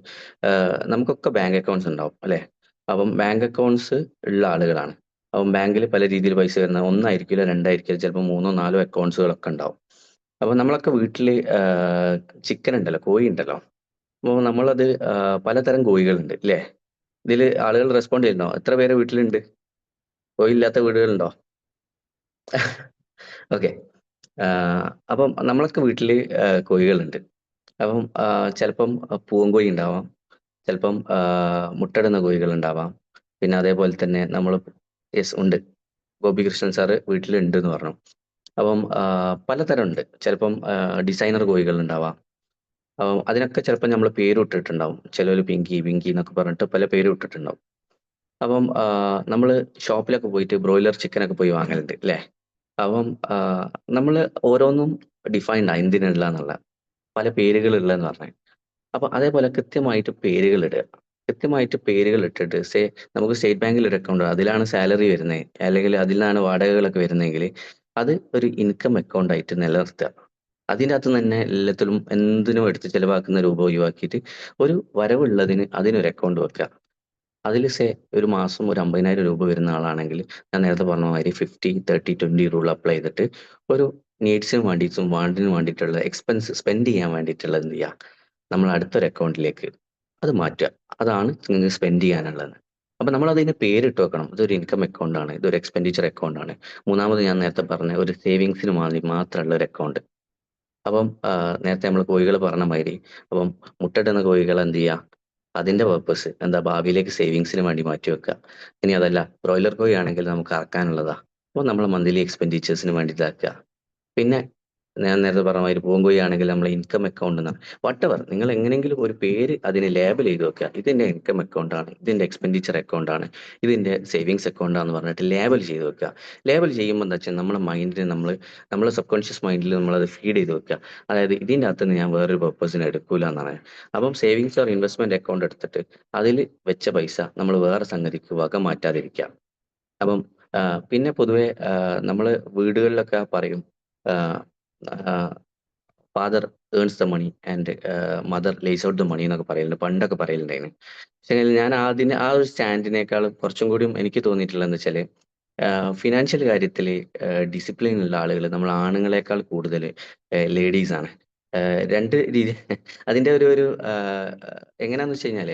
E: നമുക്കൊക്കെ ബാങ്ക് അക്കൗണ്ട്സ് ഉണ്ടാവും അല്ലേ. അപ്പം ബാങ്ക് അക്കൗണ്ട്സ് ഉള്ള ആളുകളാണ്. അപ്പം ബാങ്കിൽ പല രീതിയിൽ പൈസ വരുന്ന, ഒന്നായിരിക്കില്ല, രണ്ടായിരിക്കില്ല, ചിലപ്പോൾ 3-4 അക്കൗണ്ട്സുകളൊക്കെ ഉണ്ടാവും. അപ്പോൾ നമ്മളൊക്കെ വീട്ടിൽ ചിക്കൻ ഉണ്ടല്ലോ, കോഴി ഉണ്ടല്ലോ, അപ്പോൾ നമ്മളത് പലതരം കോഴികളുണ്ട് അല്ലേ. ഇതിൽ ആളുകൾ റെസ്പോണ്ട് ചെയ്യുന്നോ? എത്ര പേരെ വീട്ടിലുണ്ട് കോഴി ഇല്ലാത്ത വീടുകളുണ്ടോ? ഓക്കെ. അപ്പം നമ്മളൊക്കെ വീട്ടിൽ കോഴികളുണ്ട്. അപ്പം ചിലപ്പം പൂവൻകോഴി ഉണ്ടാവാം, ചിലപ്പം മുട്ടയിടുന്ന കോഴികൾ ഉണ്ടാവാം. പിന്നെ അതേപോലെ തന്നെ നമ്മൾ ഉണ്ട്, ഗോപികൃഷ്ണൻ സാറ് വീട്ടിലുണ്ട് എന്ന് പറഞ്ഞു. അപ്പം പലതരം ഉണ്ട്. ചിലപ്പം ഡിസൈനർ കോഴികൾ ഉണ്ടാവാം. അതിനൊക്കെ ചിലപ്പോൾ നമ്മൾ പേരും ഇട്ടിട്ടുണ്ടാവും. ചിലർ പിങ്കി എന്നൊക്കെ പറഞ്ഞിട്ട് പല പേരും ഇട്ടിട്ടുണ്ടാവും. അപ്പം നമ്മൾ ഷോപ്പിലൊക്കെ പോയിട്ട് ബ്രോയിലർ ചിക്കനൊക്കെ പോയി വാങ്ങലുണ്ട് അല്ലേ? അപ്പം നമ്മൾ ഓരോന്നും ഡിഫൈൻഡ് എന്തിനുള്ള എന്നുള്ള പല പേരുകളുള്ളതെന്ന് പറഞ്ഞത്. അപ്പൊ അതേപോലെ കൃത്യമായിട്ട് പേരുകൾ ഇടുക. കൃത്യമായിട്ട് പേരുകൾ ഇട്ടിട്ട് നമുക്ക് സ്റ്റേറ്റ് ബാങ്കിൽ ഒരു അക്കൗണ്ട് അതിലാണ് സാലറി വരുന്നത്, അല്ലെങ്കിൽ അതിലാണ് വാടകകളൊക്കെ വരുന്നതെങ്കിൽ അത് ഒരു ഇൻകം അക്കൗണ്ട് ആയിട്ട് നിലനിർത്തുക. അതിൻ്റെ അകത്ത് തന്നെ എല്ലാത്തിലും എന്തിനും എടുത്ത് ചെലവാക്കുന്ന രൂപ ഒഴിവാക്കിയിട്ട് ഒരു വരവുള്ളതിന് അതിനൊരു അക്കൗണ്ട് വെക്കുക. അതിൽ ഒരു മാസം ഒരു 50,000 രൂപ വരുന്ന ആളാണെങ്കിൽ ഞാൻ നേരത്തെ പറഞ്ഞ മാതിരി 50-30-20 റൂൾ അപ്ലൈ ചെയ്തിട്ട് ഒരു നീഡ്സിന് വേണ്ടിയിട്ടും വാണ്ടിന് വേണ്ടിയിട്ടുള്ള എക്സ്പെൻസ് സ്പെൻഡ് ചെയ്യാൻ വേണ്ടിയിട്ടുള്ളത് എന്ത് ചെയ്യുക, നമ്മൾ അടുത്തൊരു അക്കൗണ്ടിലേക്ക് അത് മാറ്റുക. അതാണ് നിങ്ങൾക്ക് സ്പെൻഡ് ചെയ്യാനുള്ളത്. അപ്പം നമ്മൾ അതിന് പേരിട്ട് വെക്കണം. ഇതൊരു ഇൻകം അക്കൗണ്ട് ആണ്, ഇതൊരു എക്സ്പെൻഡിച്ചർ അക്കൗണ്ട് ആണ്. മൂന്നാമത് ഞാൻ നേരത്തെ പറഞ്ഞ ഒരു സേവിങ്സിന് മാത്രമുള്ള ഒരു അക്കൗണ്ട്. അപ്പം നേരത്തെ നമ്മൾ കോഴികൾ പറഞ്ഞ മാതിരി അപ്പം മുട്ടയിടുന്ന കോഴികൾ എന്ത് ചെയ്യുക, അതിൻ്റെ പർപ്പസ് എന്താ, ഭാവിയിലേക്ക് സേവിങ്സിന് വേണ്ടി മാറ്റി വെക്കുക. ഇനി അതല്ല ബ്രോയിലർ കോഴി ആണെങ്കിൽ നമുക്ക് അറക്കാനുള്ളതാ, അപ്പോൾ നമ്മൾ മന്ത്ലി എക്സ്പെൻഡിച്ചേഴ്സിന് വേണ്ടി ഇതാക്കുക. പിന്നെ ഞാൻ നേരത്തെ പറഞ്ഞ മാതിരി പൂങ്കോഴി ആണെങ്കിൽ നമ്മൾ ഇൻകം അക്കൗണ്ട് എന്നാണ്. വട്ടവർ നിങ്ങൾ എങ്ങനെയെങ്കിലും ഒരു പേര് അതിന് ലേബൽ ചെയ്ത് വെക്കുക. ഇതിൻ്റെ ഇൻകം അക്കൗണ്ട് ആണ്, ഇതിൻ്റെ എക്സ്പെൻഡിച്ചർ അക്കൗണ്ട് ആണ്, ഇതിൻ്റെ സേവിങ്സ് അക്കൗണ്ട് ആണെന്ന് പറഞ്ഞിട്ട് ലേബൽ ചെയ്ത് വെക്കുക. ലേബൽ ചെയ്യുമ്പോൾ എന്താ വെച്ചാൽ നമ്മുടെ മൈൻഡിന് നമ്മൾ സബ് കോൺഷ്യസ് മൈൻഡിൽ നമ്മളത് ഫീഡ് ചെയ്ത് വെക്കുക. അതായത് ഇതിൻ്റെ അകത്ത് നിന്ന് ഞാൻ വേറൊരു പർപ്പസിന് എടുക്കൂല എന്നാണ്. അപ്പം സേവിങ്സ് ഓർ ഇൻവെസ്റ്റ്മെന്റ് അക്കൗണ്ട് എടുത്തിട്ട് അതിൽ വെച്ച പൈസ നമ്മൾ വേറെ സംഗതിക്ക് വക മാറ്റാതിരിക്കുക. അപ്പം പിന്നെ പൊതുവെ നമ്മൾ വീടുകളിലൊക്കെ പറയും father earns the money and mother lays out the money എന്നൊക്കെ പറയലുണ്ട്, പണ്ടൊക്കെ പറയലുണ്ടായിരുന്നു. പക്ഷേ ഞാൻ ആ ഒരു സ്റ്റാൻഡിനേക്കാളും കുറച്ചും കൂടിയും എനിക്ക് തോന്നിയിട്ടുള്ളതെന്ന് വെച്ചാൽ ഫിനാൻഷ്യൽ കാര്യത്തിൽ ഡിസിപ്ലിൻ ഉള്ള ആളുകൾ നമ്മൾ ആണുങ്ങളെക്കാൾ കൂടുതൽ ലേഡീസ് ആണ്. രണ്ട് രീതി അതിൻ്റെ ഒരു എങ്ങനെയാന്ന് വെച്ച് കഴിഞ്ഞാൽ,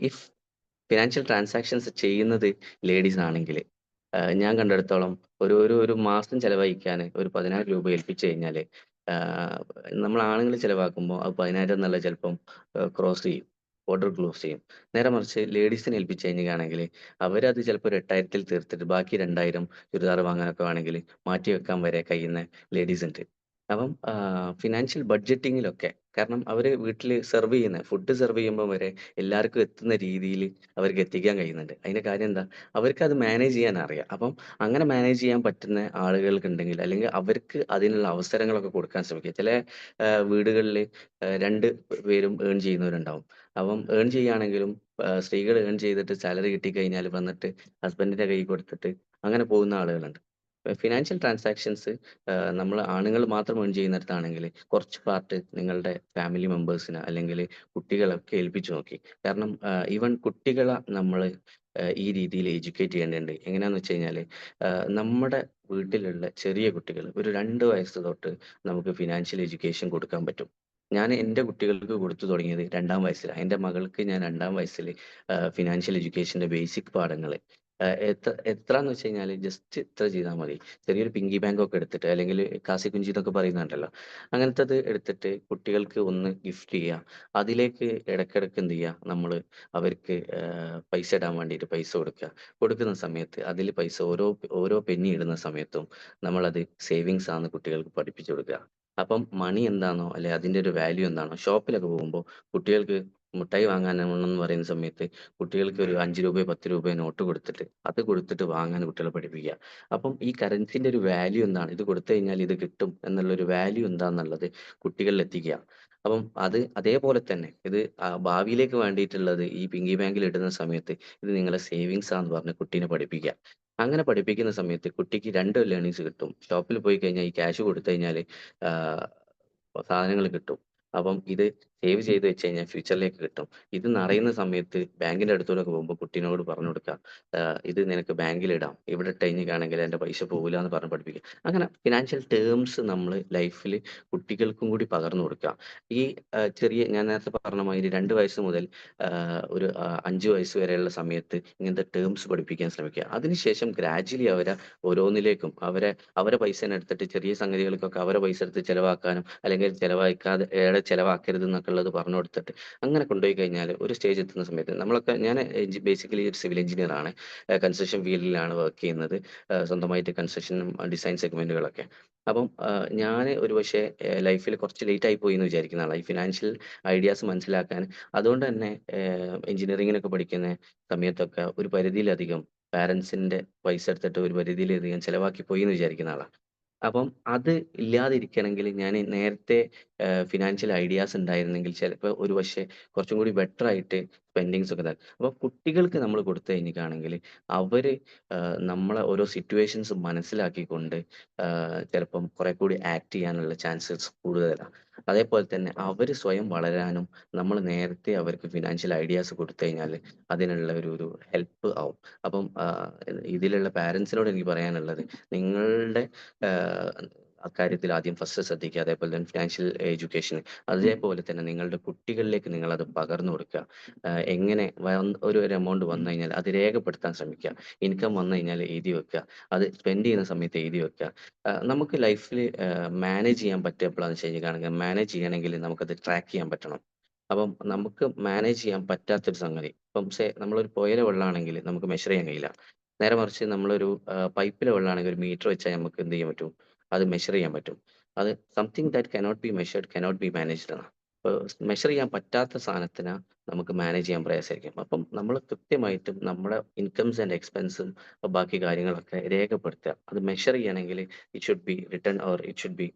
E: ഇഫ് ഫിനാൻഷ്യൽ ട്രാൻസാക്ഷൻസ് ചെയ്യുന്നത് ലേഡീസ് ആണെങ്കിൽ ഞാൻ കണ്ടെടുത്തോളം ഒരു ഒരു ഒരു മാസം ചെലവഴിക്കാൻ ഒരു 10,000 രൂപ ഏൽപ്പിച്ചു കഴിഞ്ഞാൽ നമ്മൾ ആണുങ്ങൾ ചിലവാക്കുമ്പോൾ അത് 10,000 എന്നുള്ള ചിലപ്പം ക്രോസ് ചെയ്യും, ഓർഡർ ക്ലോസ് ചെയ്യും. നേരെ മറിച്ച് ലേഡീസിനെ ഏൽപ്പിച്ചു കഴിഞ്ഞാണെങ്കിൽ അവരത് ചിലപ്പോൾ ഒരു 8,000-ൽ തീർത്തിട്ട് ബാക്കി 2,000 ചുരിദാർ വാങ്ങാനൊക്കെ വേണമെങ്കിൽ മാറ്റി വെക്കാൻ വരെ കഴിയുന്ന ലേഡീസ് ഉണ്ട്. അപ്പം ഫിനാൻഷ്യൽ ബഡ്ജറ്റിങ്ങിലൊക്കെ, കാരണം അവർ വീട്ടിൽ ഫുഡ് സെർവ് ചെയ്യുമ്പോൾ വരെ എല്ലാവർക്കും എത്തുന്ന രീതിയിൽ അവർക്ക് എത്തിക്കാൻ കഴിയുന്നുണ്ട്. അതിൻ്റെ കാര്യം എന്താ, അവർക്ക് അത് മാനേജ് ചെയ്യാൻ അറിയാം. അപ്പം അങ്ങനെ മാനേജ് ചെയ്യാൻ പറ്റുന്ന ആളുകൾക്കുണ്ടെങ്കിൽ, അല്ലെങ്കിൽ അവർക്ക് അതിനുള്ള അവസരങ്ങളൊക്കെ കൊടുക്കാൻ ശ്രമിക്കുക. ചില വീടുകളിൽ 2 പേരും ഏൺ ചെയ്യുന്നവരുണ്ടാവും. അപ്പം ഏൺ ചെയ്യുകയാണെങ്കിലും സ്ത്രീകൾ ഏൺ ചെയ്തിട്ട് സാലറി കിട്ടിക്കഴിഞ്ഞാൽ വന്നിട്ട് ഹസ്ബൻഡിൻ്റെ കൈ കൊടുത്തിട്ട് അങ്ങനെ പോകുന്ന ആളുകളുണ്ട്. ഫിനാൻഷ്യൽ ട്രാൻസാക്ഷൻസ് നമ്മൾ ആണുങ്ങൾ മാത്രം ഏൺ ചെയ്യുന്നിടത്താണെങ്കിൽ കുറച്ച് പാർട്ട് നിങ്ങളുടെ ഫാമിലി മെമ്പേഴ്സിന് അല്ലെങ്കിൽ കുട്ടികളൊക്കെ ഏൽപ്പിച്ചു നോക്കി. കാരണം ഈവൻ കുട്ടികളെ നമ്മൾ ഈ രീതിയിൽ എഡ്യൂക്കേറ്റ് ചെയ്യേണ്ടതുണ്ട്. എങ്ങനെയാണെന്ന് വെച്ച് കഴിഞ്ഞാൽ നമ്മുടെ വീട്ടിലുള്ള ചെറിയ കുട്ടികൾ ഒരു 2 വയസ്സ് തൊട്ട് നമുക്ക് ഫിനാൻഷ്യൽ എഡ്യൂക്കേഷൻ കൊടുക്കാൻ പറ്റും. ഞാൻ എൻ്റെ കുട്ടികൾക്ക് കൊടുത്തു തുടങ്ങിയത് 2-ാം വയസ്സിലാണ്. എൻ്റെ മകൾക്ക് ഞാൻ 2-ാം വയസ്സിൽ ഫിനാൻഷ്യൽ എഡ്യൂക്കേഷൻ്റെ ബേസിക് പാഠങ്ങൾ എത്രന്ന് വെച്ച് കഴിഞ്ഞാൽ ജസ്റ്റ് ഇത്ര ചെയ്താൽ മതി. ചെറിയൊരു പിങ്കി ബാങ്ക് ഒക്കെ എടുത്തിട്ട്, അല്ലെങ്കിൽ കാസി കുഞ്ചി എന്നൊക്കെ പറയുന്നുണ്ടല്ലോ, അങ്ങനത്തത് എടുത്തിട്ട് കുട്ടികൾക്ക് ഒന്ന് ഗിഫ്റ്റ് ചെയ്യുക. അതിലേക്ക് ഇടയ്ക്കിടയ്ക്ക് എന്ത് ചെയ്യുക, നമ്മൾ അവർക്ക് പൈസ ഇടാൻ വേണ്ടിയിട്ട് പൈസ കൊടുക്കുന്ന സമയത്ത് അതിൽ പൈസ ഓരോ പെന്നി ഇടുന്ന സമയത്തും നമ്മളത് സേവിങ്സ് ആണെന്ന് കുട്ടികൾക്ക് പഠിപ്പിച്ചു കൊടുക്കുക. അപ്പം മണി എന്താണോ, അല്ലെ അതിൻ്റെ ഒരു വാല്യൂ എന്താണോ, ഷോപ്പിലൊക്കെ പോകുമ്പോൾ കുട്ടികൾക്ക് മിഠായി വാങ്ങാനാണെന്ന് പറയുന്ന സമയത്ത് കുട്ടികൾക്ക് ഒരു 5 രൂപയോ 10 രൂപയോ നോട്ട് കൊടുത്തിട്ട് വാങ്ങാൻ കുട്ടികളെ പഠിപ്പിക്കുക. അപ്പം ഈ കറൻസിൻ്റെ ഒരു വാല്യൂ എന്താണ്, ഇത് കൊടുത്തു കഴിഞ്ഞാൽ ഇത് കിട്ടും എന്നുള്ളൊരു വാല്യൂ എന്താണെന്നുള്ളത് കുട്ടികളിൽ എത്തിക്കുക. അപ്പം അതേപോലെ തന്നെ ഇത് ഭാവിയിലേക്ക് വേണ്ടിയിട്ടുള്ളത് ഈ പിങ്കി ബാങ്കിൽ ഇടുന്ന സമയത്ത് ഇത് നിങ്ങളെ സേവിങ്സ് ആണെന്ന് പറഞ്ഞ് കുട്ടീനെ പഠിപ്പിക്കുക. അങ്ങനെ പഠിപ്പിക്കുന്ന സമയത്ത് കുട്ടിക്ക് 2 ലേണിങ്സ് കിട്ടും. ഷോപ്പിൽ പോയി കഴിഞ്ഞാൽ ഈ ക്യാഷ് കൊടുത്തു കഴിഞ്ഞാൽ സാധനങ്ങൾ കിട്ടും. അപ്പം ഇത് സേവ് ചെയ്ത് വെച്ച് കഴിഞ്ഞാൽ ഫ്യൂച്ചറിലേക്ക് കിട്ടും. ഇത് നിറയുന്ന സമയത്ത് ബാങ്കിൻ്റെ അടുത്തോടൊക്കെ പോകുമ്പോൾ കുട്ടീനോട് പറഞ്ഞു കൊടുക്കുക, ഇത് നിനക്ക് ബാങ്കിലിടാം, ഇവിടെ ഇട്ട് കഴിഞ്ഞിട്ടാണെങ്കിൽ എൻ്റെ പൈസ പോകില്ല എന്ന് പറഞ്ഞ് പഠിപ്പിക്കുക. അങ്ങനെ ഫിനാൻഷ്യൽ ടേംസ് നമ്മൾ ലൈഫിൽ കുട്ടികൾക്കും കൂടി പകർന്നു കൊടുക്കുക. ഈ ഞാൻ നേരത്തെ പറഞ്ഞ മാതിരി 2 വയസ്സ് മുതൽ ഒരു 5 വയസ്സ് വരെയുള്ള സമയത്ത് ഇങ്ങനത്തെ ടേംസ് പഠിപ്പിക്കാൻ ശ്രമിക്കുക. അതിനുശേഷം ഗ്രാജ്വലി അവരെ ഓരോന്നിലേക്കും അവരെ പൈസ എടുത്തിട്ട് ചെറിയ സംഗതികൾക്കൊക്കെ അവരെ പൈസ എടുത്ത് ചിലവാക്കാനും, അല്ലെങ്കിൽ ചിലവാക്കരുത് എന്നൊക്കെ ഉള്ളത് പറഞ്ഞു കൊടുത്തിട്ട് അങ്ങനെ കൊണ്ടുപോയി കഴിഞ്ഞാൽ ഒരു സ്റ്റേജ് എത്തുന്ന സമയത്ത് നമ്മളൊക്കെ ഞാൻ ബേസിക്കലി ഒരു സിവിൽ എഞ്ചിനീയർ ആണ്. കൺസ്ട്രക്ഷൻ ഫീൽഡിലാണ് വർക്ക് ചെയ്യുന്നത്. സ്വന്തമായിട്ട് കൺസ്ട്രക്ഷനും ഡിസൈൻ സെഗ്മെന്റുകളൊക്കെ. അപ്പം ഞാൻ ഒരു പക്ഷേ ലൈഫിൽ കുറച്ച് ലേറ്റ് ആയി പോയി എന്ന് വിചാരിക്കുന്ന ആളാണ് ഈ ഫിനാൻഷ്യൽ ഐഡിയാസ് മനസ്സിലാക്കാൻ. അതുകൊണ്ട് തന്നെ എഞ്ചിനീയറിങ്ങിനൊക്കെ പഠിക്കുന്ന സമയത്തൊക്കെ ഒരു പരിധിയിലധികം പാരൻസിന്റെ പൈസ എടുത്തിട്ട് ഒരു പരിധിയിലധികം ചിലവാക്കി പോയി എന്ന് വിചാരിക്കുന്ന ആളാണ്. അപ്പം അത് ഇല്ലാതിരിക്കണമെങ്കിൽ ഞാൻ നേരത്തെ ഫിനാൻഷ്യൽ ഐഡിയാസ് ഉണ്ടായിരുന്നെങ്കിൽ ചിലപ്പോൾ ഒരു പക്ഷേ കുറച്ചും കൂടി ബെറ്റർ ആയിട്ട് സ്പെൻഡിങ്സ് ഒക്കെ ഇതാക്കും. അപ്പോൾ കുട്ടികൾക്ക് നമ്മൾ കൊടുത്തു കഴിഞ്ഞിട്ടാണെങ്കിൽ അവർ നമ്മളെ ഓരോ സിറ്റുവേഷൻസ് മനസ്സിലാക്കിക്കൊണ്ട് ചിലപ്പം കുറെ കൂടി ആക്ട് ചെയ്യാനുള്ള ചാൻസസ് കൂടുതലാണ്. അതേപോലെ തന്നെ അവർ സ്വയം വളരാനും നമ്മൾ നേരത്തെ അവർക്ക് ഫിനാൻഷ്യൽ ഐഡിയാസ് കൊടുത്തു കഴിഞ്ഞാൽ അതിനുള്ള ഒരു ഹെൽപ്പ് ആവും. അപ്പം ഇതിലുള്ള പാരൻസിനോട് എനിക്ക് പറയാനുള്ളത് നിങ്ങളുടെ അക്കാര്യത്തിൽ ആദ്യം ഫസ്റ്റ് ശ്രദ്ധിക്കുക. അതേപോലെ തന്നെ ഫിനാൻഷ്യൽ എഡ്യൂക്കേഷൻ അതേപോലെ തന്നെ നിങ്ങളുടെ കുട്ടികളിലേക്ക് നിങ്ങളത് പകർന്നു കൊടുക്കുക. എങ്ങനെ ഒരു എമൗണ്ട് വന്നു കഴിഞ്ഞാൽ അത് രേഖപ്പെടുത്താൻ ശ്രമിക്കുക. ഇൻകം വന്നു കഴിഞ്ഞാൽ എഴുതി വെക്കുക. അത് സ്പെൻഡ് ചെയ്യുന്ന സമയത്ത് എഴുതി വെക്കുക. നമുക്ക് ലൈഫിൽ മാനേജ് ചെയ്യാൻ പറ്റിയപ്പോഴാണെന്ന് വെച്ച് കഴിഞ്ഞാൽ മാനേജ് ചെയ്യണമെങ്കിൽ നമുക്കത് ട്രാക്ക് ചെയ്യാൻ പറ്റണം. അപ്പം നമുക്ക് മാനേജ് ചെയ്യാൻ പറ്റാത്തൊരു സംഗതി ഇപ്പം നമ്മളൊരു പുഴയിലെ വെള്ളമാണെങ്കിൽ നമുക്ക് മെഷർ ചെയ്യാൻ കഴിയില്ല. നേരെ മറിച്ച് നമ്മളൊരു പൈപ്പിലെ വെള്ളമാണെങ്കിൽ ഒരു മീറ്റർ വെച്ചാൽ നമുക്ക് എന്ത് ചെയ്യാൻ പറ്റും, അത് മെഷർ ചെയ്യാൻ പറ്റും. അത് something that cannot be measured cannot be managed ആണ്. അപ്പോൾ മെഷർ ചെയ്യാൻ പറ്റാത്ത സാധനത്തിന് നമുക്ക് മാനേജ് ചെയ്യാൻ പ്രയാസമായിരിക്കും. അപ്പം നമ്മൾ കൃത്യമായിട്ടും നമ്മുടെ ഇൻകംസ് ആൻഡ് എക്സ്പെൻസും ബാക്കി കാര്യങ്ങളൊക്കെ രേഖപ്പെടുത്തുക. അത് മെഷർ ചെയ്യണമെങ്കിൽ it should be written or it should be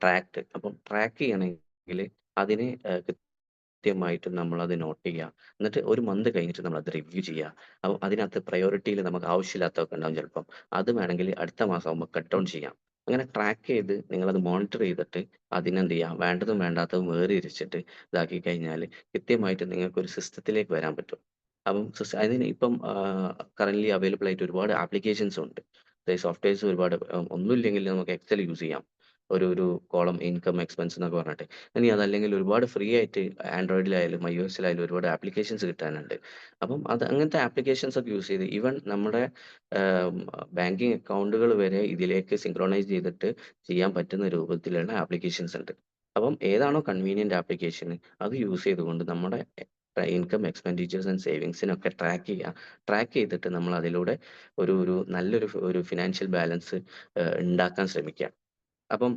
E: tract. അപ്പം ട്രാക്ക് ചെയ്യണമെങ്കിൽ അതിന് കൃത്യമായിട്ടും നമ്മളത് നോട്ട് ചെയ്യുക. എന്നിട്ട് ഒരു മന്ത് കഴിഞ്ഞിട്ട് നമ്മളത് റിവ്യൂ ചെയ്യുക. അപ്പം അതിനകത്ത് പ്രയോറിറ്റിയിൽ നമുക്ക് ആവശ്യമില്ലാത്തതൊക്കെ ഉണ്ടാവും ചിലപ്പം. അത് വേണമെങ്കിൽ അടുത്ത മാസം ആകുമ്പോൾ കട്ട് ഡൗൺ ചെയ്യാം. അങ്ങനെ ട്രാക്ക് ചെയ്ത് നിങ്ങളത് മോണിറ്റർ ചെയ്തിട്ട് അതിനെന്ത് ചെയ്യാം, വേണ്ടതും വേണ്ടാത്തതും വേർതിരിച്ചിട്ട് ഇതാക്കി കഴിഞ്ഞാൽ കൃത്യമായിട്ട് നിങ്ങൾക്ക് ഒരു സിസ്റ്റത്തിലേക്ക് വരാൻ പറ്റും. അപ്പം അതിന് ഇപ്പം കറൻ്റ്ലി അവൈലബിൾ ആയിട്ട് ഒരുപാട് ആപ്ലിക്കേഷൻസ് ഉണ്ട്. സോഫ്റ്റ്വെയർസ് ഒരുപാട് ഒന്നുമില്ലെങ്കിൽ നമുക്ക് എക്സൽ യൂസ് ചെയ്യാം. ഒരു കോളം ഇൻകം എക്സ്പെൻസ് എന്നൊക്കെ പറഞ്ഞിട്ട്. ഇനി അതല്ലെങ്കിൽ ഒരുപാട് ഫ്രീ ആയിട്ട് ആൻഡ്രോയിഡിലായാലും iOS-ലായാലും ഒരുപാട് ആപ്ലിക്കേഷൻസ് കിട്ടാനുണ്ട്. അപ്പം അങ്ങനത്തെ ആപ്ലിക്കേഷൻസ് ഒക്കെ യൂസ് ചെയ്ത് ഈവൻ നമ്മുടെ ബാങ്കിങ് അക്കൗണ്ടുകൾ വരെ ഇതിലേക്ക് സിങ്ക്രോണൈസ് ചെയ്തിട്ട് ചെയ്യാൻ പറ്റുന്ന രൂപത്തിലുള്ള ആപ്ലിക്കേഷൻസ് ഉണ്ട്. അപ്പം ഏതാണോ കൺവീനിയന്റ് ആപ്ലിക്കേഷൻ അത് യൂസ് ചെയ്തുകൊണ്ട് നമ്മുടെ ഇൻകം എക്സ്പെൻഡിച്ചേഴ്സ് ആൻഡ് സേവിങ്സിനൊക്കെ ട്രാക്ക് ചെയ്യുക. ട്രാക്ക് ചെയ്തിട്ട് നമ്മൾ അതിലൂടെ ഒരു നല്ലൊരു ഫിനാൻഷ്യൽ ബാലൻസ് ഉണ്ടാക്കാൻ ശ്രമിക്കുക. അപ്പം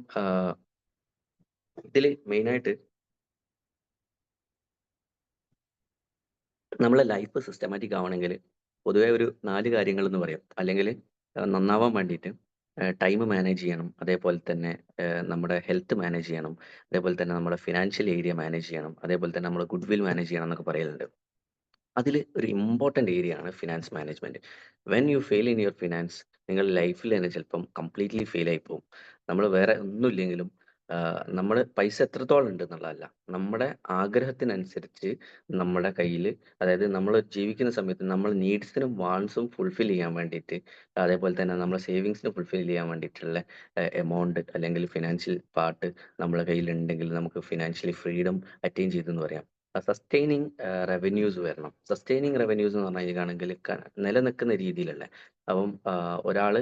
E: ഇതിൽ മെയിനായിട്ട് നമ്മളെ ലൈഫ് സിസ്റ്റമാറ്റിക് ആവണമെങ്കിൽ പൊതുവേ ഒരു 4 കാര്യങ്ങൾ എന്ന് പറയും. അല്ലെങ്കിൽ നന്നാവാൻ വേണ്ടിയിട്ട് ടൈം മാനേജ് ചെയ്യണം. അതേപോലെ തന്നെ നമ്മുടെ ഹെൽത്ത് മാനേജ് ചെയ്യണം. അതേപോലെ തന്നെ നമ്മുടെ ഫിനാൻഷ്യൽ ഏരിയ മാനേജ് ചെയ്യണം. അതേപോലെ തന്നെ നമ്മുടെ ഗുഡ് വിൽ മാനേജ് ചെയ്യണം എന്നൊക്കെ പറയലുണ്ട്. അതിൽ ഒരു ഇമ്പോർട്ടൻ്റ് ഏരിയ ആണ് finance management. When you fail in your finance നിങ്ങൾ ലൈഫിൽ തന്നെ ചിലപ്പം കംപ്ലീറ്റ്ലി ഫെയിൽ ആയി പോകും. നമ്മൾ വേറെ ഒന്നുമില്ലെങ്കിലും നമ്മൾ പൈസ എത്രത്തോളം ഉണ്ട് എന്നുള്ളതല്ല, നമ്മുടെ ആഗ്രഹത്തിനനുസരിച്ച് നമ്മുടെ കയ്യിൽ, അതായത് നമ്മൾ ജീവിക്കുന്ന സമയത്ത് നമ്മൾ നീഡ്സിനും വാൺസും ഫുൾഫിൽ ചെയ്യാൻ വേണ്ടിയിട്ട്, അതേപോലെ തന്നെ നമ്മുടെ സേവിങ്സിന് ഫുൾഫിൽ ചെയ്യാൻ വേണ്ടിയിട്ടുള്ള എമൗണ്ട് അല്ലെങ്കിൽ ഫിനാൻഷ്യൽ പാർട്ട് നമ്മുടെ കയ്യിലുണ്ടെങ്കിൽ നമുക്ക് ഫിനാൻഷ്യലി ഫ്രീഡം അറ്റൈൻ ചെയ്തെന്ന് പറയാം. സസ്റ്റെയിനിങ് റവന്യൂസ് വരണം. സസ്റ്റെയിനിങ് റവന്യൂസ് എന്ന് പറഞ്ഞു കഴിഞ്ഞാണെങ്കിൽ നിലനിൽക്കുന്ന രീതിയിലുള്ള. അപ്പം ഒരാൾ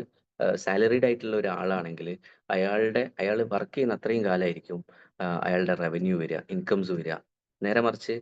E: സാലറീഡ് ആയിട്ടുള്ള ഒരാളാണെങ്കിൽ അയാൾ വർക്ക് ചെയ്യുന്ന അത്രയും കാലമായിരിക്കും അയാളുടെ റവന്യൂ വരിക, ഇൻകംസ് വരിക. നേരെ മറിച്ച്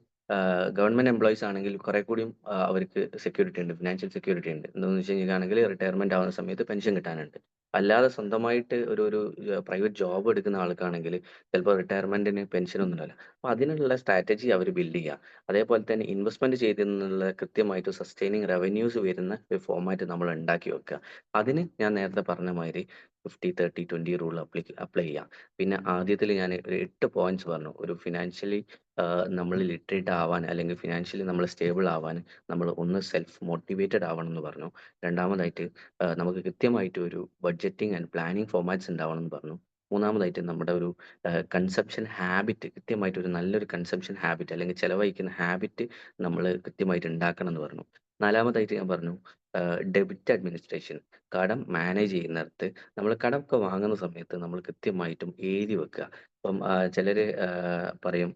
E: ഗവൺമെന്റ് എംപ്ലോയീസ് ആണെങ്കിൽ കുറെ കൂടിയും അവർക്ക് സെക്യൂരിറ്റി ഉണ്ട്, ഫിനാൻഷ്യൽ സെക്യൂരിറ്റി ഉണ്ട്. എന്താണെന്ന് വെച്ച് കഴിഞ്ഞാൽ റിട്ടയർമെന്റ് ആവുന്ന സമയത്ത് പെൻഷൻ കിട്ടാനുണ്ട്. അല്ലാതെ സ്വന്തമായിട്ട് ഒരു പ്രൈവറ്റ് ജോബ് എടുക്കുന്ന ആൾക്കാണെങ്കിൽ ചിലപ്പോൾ റിട്ടയർമെന്റിന് പെൻഷനൊന്നും ഉണ്ടാവില്ല. അപ്പോൾ അതിനുള്ള സ്ട്രാറ്റജി അവർ ബിൽഡ് ചെയ്യുക. അതേപോലെ തന്നെ ഇൻവെസ്റ്റ്മെന്റ് ചെയ്തെന്നുള്ള കൃത്യമായിട്ട് സസ്റ്റെയിനിങ് റവന്യൂസ് വരുന്ന ഒരു ഫോമാറ്റ് നമ്മൾ ഉണ്ടാക്കി വെക്കുക. അതിന് ഞാൻ നേരത്തെ പറഞ്ഞ മാതിരി 50-30-20 റൂൾ അപ്ലൈ ചെയ്യുക. പിന്നെ ആദ്യത്തിൽ ഞാൻ 8 പോയിന്റ്സ് പറഞ്ഞു. ഒരു ഫിനാൻഷ്യലി നമ്മൾ ലിറ്ററേറ്റ് ആവാൻ അല്ലെങ്കിൽ ഫിനാൻഷ്യലി നമ്മൾ സ്റ്റേബിൾ ആവാൻ നമ്മൾ ഒന്ന് സെൽഫ് മോട്ടിവേറ്റഡ് ആവണം എന്ന് പറഞ്ഞു. രണ്ടാമതായിട്ട് നമുക്ക് കൃത്യമായിട്ട് ഒരു ബഡ്ജറ്റിംഗ് ആൻഡ് പ്ലാനിങ് ഫോമാറ്റ്സ് ഉണ്ടാവണം എന്ന് പറഞ്ഞു. മൂന്നാമതായിട്ട് നമ്മുടെ ഒരു കൺസപ്ഷൻ ഹാബിറ്റ്, കൃത്യമായിട്ട് ഒരു നല്ലൊരു കൺസപ്ഷൻ ഹാബിറ്റ് അല്ലെങ്കിൽ ചിലവഴിക്കുന്ന ഹാബിറ്റ് നമ്മൾ കൃത്യമായിട്ട് ഉണ്ടാക്കണം എന്ന് പറഞ്ഞു. നാലാമതായിട്ട് ഞാൻ പറഞ്ഞു ഡെബിറ്റ് അഡ്മിനിസ്ട്രേഷൻ, കടം മാനേജ് ചെയ്യുന്നിടത്ത് നമ്മൾ കടമൊക്കെ വാങ്ങുന്ന സമയത്ത് നമ്മൾ കൃത്യമായിട്ടും എഴുതി വെക്കുക. ഇപ്പം ചിലർ പറയും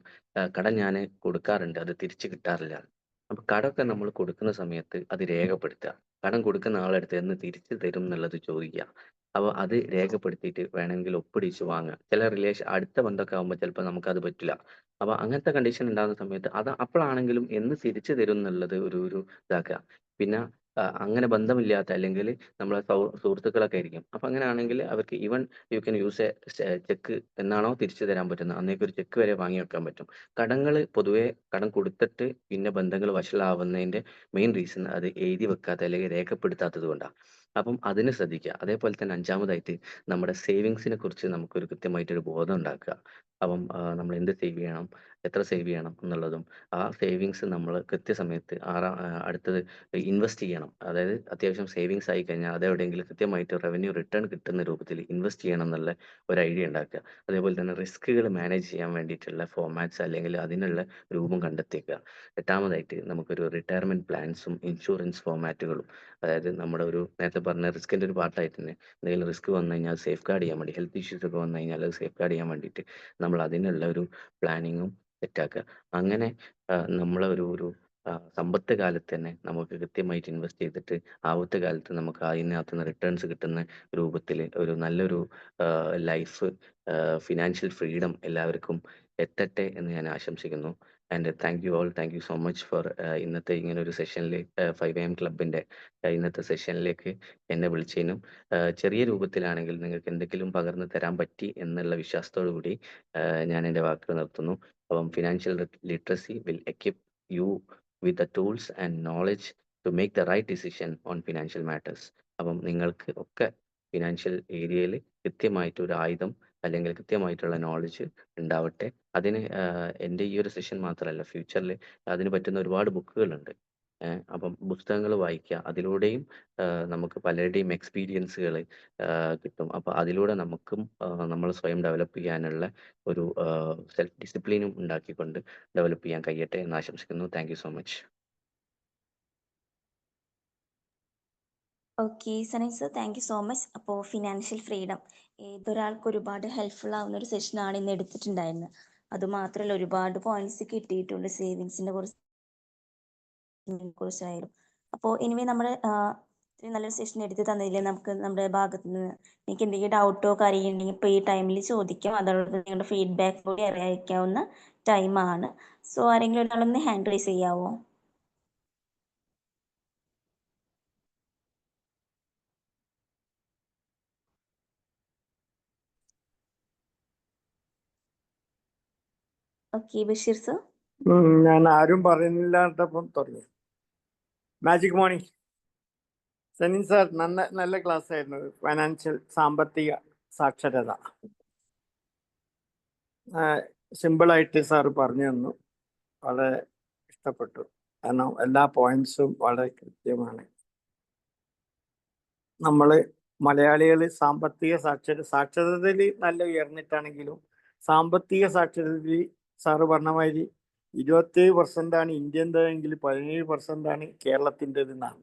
E: കടം ഞാൻ കൊടുക്കാറുണ്ട്, അത് തിരിച്ചു കിട്ടാറില്ല. അപ്പം കടമൊക്കെ നമ്മൾ കൊടുക്കുന്ന സമയത്ത് അത് രേഖപ്പെടുത്തുക. കടം കൊടുക്കുന്ന ആളെടുത്ത് എന്ന് തിരിച്ചു തരും എന്നുള്ളത് ചോദിക്കുക. അപ്പോൾ അത് രേഖപ്പെടുത്തിയിട്ട് വേണമെങ്കിൽ ഒപ്പിടിച്ച് വാങ്ങുക. ചില അടുത്ത ബന്ധമൊക്കെ ആകുമ്പോൾ ചിലപ്പോൾ നമുക്കത് പറ്റില്ല. അപ്പോൾ അങ്ങനത്തെ കണ്ടീഷൻ ഉണ്ടാകുന്ന സമയത്ത് അത് അപ്പോഴാണെങ്കിലും എന്ന് തിരിച്ചു തരും എന്നുള്ളത് ഒരു ഇതാക്കുക. പിന്നെ അങ്ങനെ ബന്ധമില്ലാത്ത അല്ലെങ്കിൽ നമ്മളെ സുഹൃത്തുക്കളൊക്കെ ആയിരിക്കും. അപ്പോൾ അങ്ങനെയാണെങ്കിൽ അവർക്ക് even you can use a cheque എന്നാണോ തിരിച്ചു തരാൻ പറ്റുന്നത് അന്നേക്ക് ഒരു ചെക്ക് വരെ വാങ്ങി വെക്കാൻ പറ്റും. കടങ്ങൾ പൊതുവേ കടം കൊടുത്തിട്ട് പിന്നെ ബന്ധങ്ങൾ വഷളാവുന്നതിൻ്റെ മെയിൻ റീസൺ അത് എഴുതി വെക്കാത്ത അല്ലെങ്കിൽ രേഖപ്പെടുത്താത്തത് കൊണ്ടാണ്. അപ്പം അതിന് ശ്രദ്ധിക്കുക. അതേപോലെ തന്നെ അഞ്ചാമതായിട്ട് നമ്മുടെ സേവിങ്സിനെ കുറിച്ച് നമുക്കൊരു കൃത്യമായിട്ടൊരു ബോധം ഉണ്ടാക്കുക. അപ്പം നമ്മൾ എന്ത് സേവ് ചെയ്യണം, എത്ര സേവ് ചെയ്യണം എന്നുള്ളതും ആ സേവിങ്സ് നമ്മൾ കൃത്യസമയത്ത് അടുത്തത് ഇൻവെസ്റ്റ് ചെയ്യണം. അതായത് അത്യാവശ്യം സേവിങ്സ് ആയി കഴിഞ്ഞാൽ അതെവിടെയെങ്കിലും കൃത്യമായിട്ട് റവന്യൂ റിട്ടേൺ കിട്ടുന്ന രൂപത്തിൽ ഇൻവെസ്റ്റ് ചെയ്യണം എന്നുള്ള ഒരു ഐഡിയ ഉണ്ടാക്കുക. അതേപോലെ തന്നെ റിസ്കുകൾ മാനേജ് ചെയ്യാൻ വേണ്ടിയിട്ടുള്ള ഫോർമാറ്റ്സ് അല്ലെങ്കിൽ അതിനുള്ള രൂപം കണ്ടെത്തിയേക്കുക. എട്ടാമതായിട്ട് നമുക്കൊരു റിട്ടയർമെൻറ്റ് പ്ലാൻസും ഇൻഷുറൻസ് ഫോർമാറ്റുകളും, അതായത് നമ്മുടെ ഒരു നേരത്തെ പറഞ്ഞ റിസ്കിൻ്റെ ഒരു പാർട്ടായിട്ട് തന്നെ എന്തെങ്കിലും റിസ്ക് വന്നു കഴിഞ്ഞാൽ സേഫ് ഗാർഡ് ചെയ്യാൻ വേണ്ടി, ഹെൽത്ത് ഇഷ്യൂസ് ഒക്കെ വന്നു കഴിഞ്ഞാൽ അത് സേഫ് ഗാർഡ് ചെയ്യാൻ വേണ്ടിയിട്ട് നമ്മൾ അതിനുള്ള ഒരു പ്ലാനിങ്ങും സെറ്റാക്കുക. അങ്ങനെ നമ്മളെ ഒരു സമ്പത്ത് കാലത്ത് തന്നെ നമുക്ക് കൃത്യമായിട്ട് ഇൻവെസ്റ്റ് ചെയ്തിട്ട് ആപത്ത് കാലത്ത് നമുക്ക് അതിനകത്ത് നിന്ന് റിട്ടേൺസ് കിട്ടുന്ന രൂപത്തിൽ ഒരു നല്ലൊരു ലൈഫ്, ഫിനാൻഷ്യൽ ഫ്രീഡം എല്ലാവർക്കും എത്തട്ടെ എന്ന് ഞാൻ ആശംസിക്കുന്നു. And thank you so much for ഇന്നത്തെ ഇങ്ങനെ ഒരു സെഷനിൽ 5 AM ക്ലബിൻ്റെ ഇന്നത്തെ സെഷനിലേക്ക് എന്നെ വിളിച്ചതിനും ചെറിയ രൂപത്തിലാണെങ്കിൽ നിങ്ങൾക്ക് എന്തെങ്കിലും പകർന്നു തരാൻ പറ്റി എന്നുള്ള വിശ്വാസത്തോടു കൂടി ഞാൻ എൻ്റെ വാക്കുകൾ നിർത്തുന്നു. അപ്പം financial literacy will equip you with the tools and knowledge to make the right decision on financial matters. അപ്പം നിങ്ങൾക്ക് ഒക്കെ ഫിനാൻഷ്യൽ ഏരിയയിൽ കൃത്യമായിട്ടൊരു ആയുധം അല്ലെങ്കിൽ കൃത്യമായിട്ടുള്ള നോളജ് ഉണ്ടാവട്ടെ. അതിന് എൻ്റെ ഈ ഒരു സെഷൻ മാത്രമല്ല, ഫ്യൂച്ചറിൽ അതിന് പറ്റുന്ന ഒരുപാട് ബുക്കുകളുണ്ട്. അപ്പം പുസ്തകങ്ങൾ വായിക്കുക. അതിലൂടെയും നമുക്ക് പലരുടെയും എക്സ്പീരിയൻസുകൾ കിട്ടും. അപ്പോൾ അതിലൂടെ നമുക്കും നമ്മൾ സ്വയം ഡെവലപ്പ് ചെയ്യാനുള്ള ഒരു സെൽഫ് ഡിസിപ്ലിനും ഉണ്ടാക്കിക്കൊണ്ട് ഡെവലപ്പ് ചെയ്യാൻ കഴിയട്ടെ എന്ന് ആശംസിക്കുന്നു. Thank you so much.
A: Okay Sanil sir, thank you so much. അപ്പോൾ ഫിനാൻഷ്യൽ ഫ്രീഡം ഏതൊരാൾക്കും ഒരുപാട് ഹെൽപ്ഫുൾ ആവുന്ന ഒരു സെഷനാണ് ഇന്ന് എടുത്തിട്ടുണ്ടായിരുന്നത്. അതുമാത്രമല്ല ഒരുപാട് പോയിന്റ്സ് കിട്ടിയിട്ടുണ്ട് സേവിങ്സിനെ കുറിച്ചായാലും. അപ്പോൾ എനിവേ നമ്മുടെ ഇത്രയും നല്ലൊരു സെഷൻ എടുത്ത് തന്നതിൽ നമുക്ക് നമ്മുടെ ഭാഗത്ത് നിന്ന് എനിക്ക് എന്തെങ്കിലും ഡൗട്ടോ കാര്യമോ ഉണ്ടെങ്കിൽ ഇപ്പോൾ ഈ ടൈമിൽ ചോദിക്കാം. അതോടൊപ്പം നിങ്ങളുടെ ഫീഡ്ബാക്ക് കൂടി അറിയിക്കാവുന്ന ടൈമാണ്. സോ ആരെങ്കിലും ഒരാളൊന്ന് ഹാൻഡ് റൈസ് ചെയ്യാവോ? Okay, Basheer sir.
F: ഞാൻ ആരും പറയുന്നില്ലാത്തപ്പം തുടങ്ങി. മാജിക് മോർണിംഗ് സനിൻ സാർ, നല്ല ക്ലാസ് ആയിരുന്നു. ഫൈനാൻഷ്യൽ സാമ്പത്തിക സാക്ഷരത സിമ്പിളായിട്ട് സാർ പറഞ്ഞു തന്നു. വളരെ ഇഷ്ടപ്പെട്ടു. കാരണം എല്ലാ പോയിന്റ്സും വളരെ കൃത്യമാണ്. നമ്മൾ മലയാളികൾ സാമ്പത്തിക സാക്ഷരതയിൽ നല്ല ഉയർന്നിട്ടാണെങ്കിലും സാമ്പത്തിക സാക്ഷരതയിൽ സാറ് പറഞ്ഞ മാതിരി 27% ഇന്ത്യൻ്റെതെങ്കിൽ 17% കേരളത്തിൻ്റെതെന്നാണ്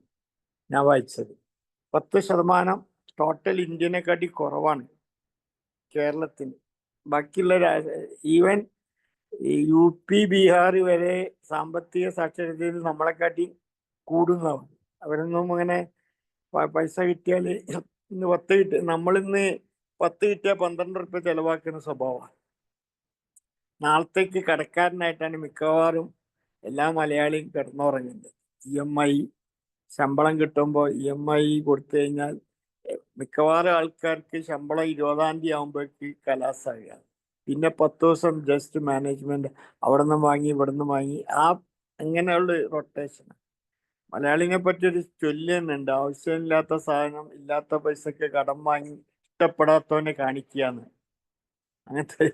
F: ഞാൻ വായിച്ചത്. 10% ടോട്ടൽ ഇന്ത്യനെക്കാട്ടി കുറവാണ് കേരളത്തിന്. ബാക്കിയുള്ള ഈവൻ UP ബീഹാർ വരെ സാമ്പത്തിക സാക്ഷരതയിൽ നമ്മളെക്കാട്ടി കൂടുന്നവർ. അവരൊന്നും അങ്ങനെ പൈസ കിട്ടിയാൽ ഇന്ന് 10 കിട്ടി, നമ്മളിന്ന് 10 കിട്ടിയാൽ 12 റുപ്യ ചെലവാക്കുന്ന സ്വഭാവമാണ്. നാളത്തേക്ക് കടക്കാരനായിട്ടാണ് മിക്കവാറും എല്ലാ മലയാളിയും കിടന്നുറങ്ങുന്നത്. EMI ശമ്പളം കിട്ടുമ്പോൾ EMI കൊടുത്തു കഴിഞ്ഞാൽ മിക്കവാറും ആൾക്കാർക്ക് ശമ്പളം 20-ാം തീയതി ആകുമ്പോഴേക്ക് കലാസാകുക. പിന്നെ 10 ദിവസം ജസ്റ്റ് മാനേജ്മെന്റ് അവിടെ നിന്ന് വാങ്ങി ഇവിടെ നിന്ന് വാങ്ങി അങ്ങനെയുള്ള റൊട്ടേഷൻ. മലയാളിനെ പറ്റി ഒരു ചൊല്ല് തന്നെ ഉണ്ട്, ആവശ്യമില്ലാത്ത സാധനം ഇല്ലാത്ത പൈസക്ക് കടം വാങ്ങി ഇഷ്ടപ്പെടാത്തവനെ കാണിക്കുകയാണ്. അങ്ങനത്തെ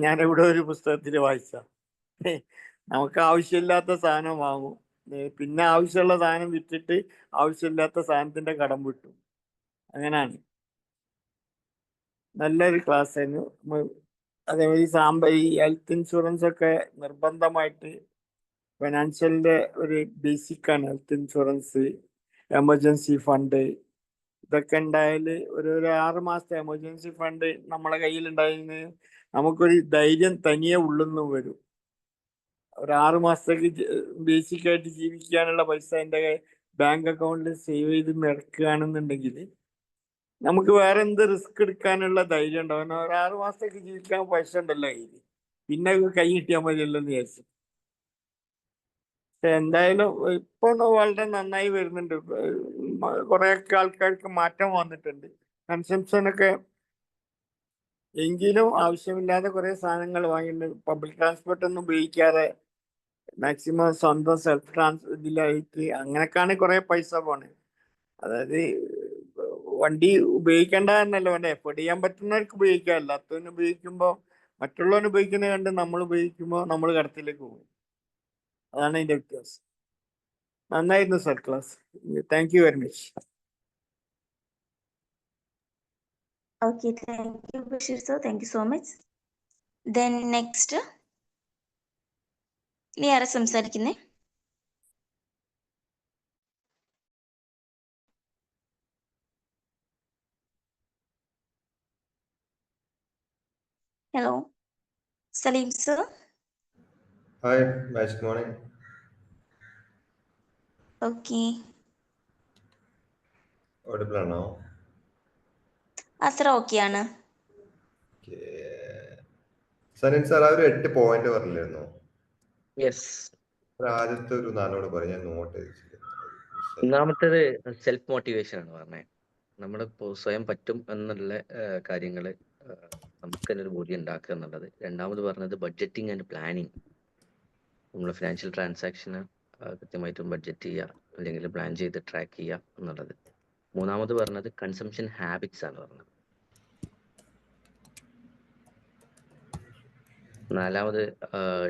F: ഞാനിവിടെ ഒരു പുസ്തകത്തിൽ വായിച്ച, നമുക്ക് ആവശ്യമില്ലാത്ത സാധനം വാങ്ങും, പിന്നെ ആവശ്യമുള്ള സാധനം വിറ്റിട്ട് ആവശ്യമില്ലാത്ത സാധനത്തിന്റെ കടം വിട്ടും. അങ്ങനെയാണ്. നല്ലൊരു ക്ലാസ് ആയിരുന്നു. അതേപോലെ ഈ ഹെൽത്ത് ഇൻഷുറൻസ് ഒക്കെ നിർബന്ധമായിട്ട് ഫിനാൻഷ്യലിന്റെ ഒരു ബേസിക്കാണ്. ഹെൽത്ത് ഇൻഷുറൻസ്, എമർജൻസി ഫണ്ട് ഇതൊക്കെ ഉണ്ടായാൽ ഒരു 6 മാസത്തെ എമർജൻസി ഫണ്ട് നമ്മളെ കയ്യിലുണ്ടായിരുന്നു നമുക്കൊരു ധൈര്യം തനിയെ ഉള്ളുന്നും വരും. ഒരു 6 മാസത്തേക്ക് ബേസിക്കായിട്ട് ജീവിക്കാനുള്ള പൈസ എൻ്റെ ബാങ്ക് അക്കൗണ്ടിൽ സേവ് ചെയ്ത് നടക്കുകയാണെന്നുണ്ടെങ്കിൽ നമുക്ക് വേറെ എന്ത് റിസ്ക് എടുക്കാനുള്ള ധൈര്യം ഉണ്ടാവും. ഒരു 6 മാസത്തേക്ക് ജീവിക്കാൻ പൈസ ഉണ്ടല്ലോ കയ്യിൽ, പിന്നെ കൈ കിട്ടിയാൽ മതിയല്ലോ എന്ന് വിചാരിച്ചു. പക്ഷെ എന്തായാലും ഇപ്പൊ വളരെ നന്നായി വരുന്നുണ്ട്. കുറെ ആൾക്കാർക്ക് മാറ്റം വന്നിട്ടുണ്ട്. കൺസംഷനൊക്കെ എങ്കിലും ആവശ്യമില്ലാതെ കുറെ സാധനങ്ങൾ വാങ്ങിയിട്ടുണ്ട്. പബ്ലിക് ട്രാൻസ്പോർട്ട് ഒന്നും ഉപയോഗിക്കാതെ മാക്സിമം സ്വന്തം സെൽഫ് ഇതിലായിട്ട് അങ്ങനെയൊക്കെയാണ് കുറെ പൈസ പോണേ. അതായത് വണ്ടി ഉപയോഗിക്കേണ്ട എന്നല്ല വേണ്ട, എഫോർഡ് ചെയ്യാൻ പറ്റുന്നവർക്ക് ഉപയോഗിക്കാം. അല്ലാത്തവന് ഉപയോഗിക്കുമ്പോൾ, മറ്റുള്ളവന് ഉപയോഗിക്കുന്നത് കണ്ട് നമ്മൾ ഉപയോഗിക്കുമ്പോൾ നമ്മൾ കടത്തിലേക്ക് പോകും. അതാണ് അതിന്റെ വ്യത്യാസം. നന്നായിരുന്നു sir class. Thank you very much.
A: Okay, thank you, Bashir sir. Thank you so much. Then next, ഇനി ആരാ സംസാരിക്കുന്നേ? Hello, Saleem sir.
G: Hi, Magic Morning.
A: Okay,
G: Audible ആണോ?
A: അത്ര ഓക്കെ ആണ്.
G: സനിൻ സാർ, ആ ഒരു 8 പോയിന്റ് പറഞ്ഞിരുന്നു.
E: യെസ്.
G: ആദ്യത്തെ ഒരു 4 പറയും, ഞാൻ നോട്ട് ചെയ്തിട്ടുണ്ട്.
E: ഒന്നാമത്തേത് സെൽഫ് മോട്ടിവേഷൻ ആണ് പറഞ്ഞത്. നമ്മളിപ്പോ സ്വയം പറ്റും എന്നുള്ള കാര്യങ്ങൾ നമുക്ക് തന്നെ ഒരു ബോധ്യം ഉണ്ടാക്കുക എന്നുള്ളത്. രണ്ടാമത് പറഞ്ഞത് ബഡ്ജറ്റിംഗ് ആൻഡ് പ്ലാനിങ്. നമ്മൾ ഫിനാൻഷ്യൽ ട്രാൻസാക്ഷന് കൃത്യമായിട്ടും ബഡ്ജറ്റ് ചെയ്യുക, അല്ലെങ്കിൽ പ്ലാൻ ചെയ്ത് ട്രാക്ക് ചെയ്യുക എന്നുള്ളത്. മൂന്നാമത് പറഞ്ഞത് കൺസംഷൻ ഹാബിറ്റ്സ് ആണ് പറഞ്ഞത്. നാലാമത്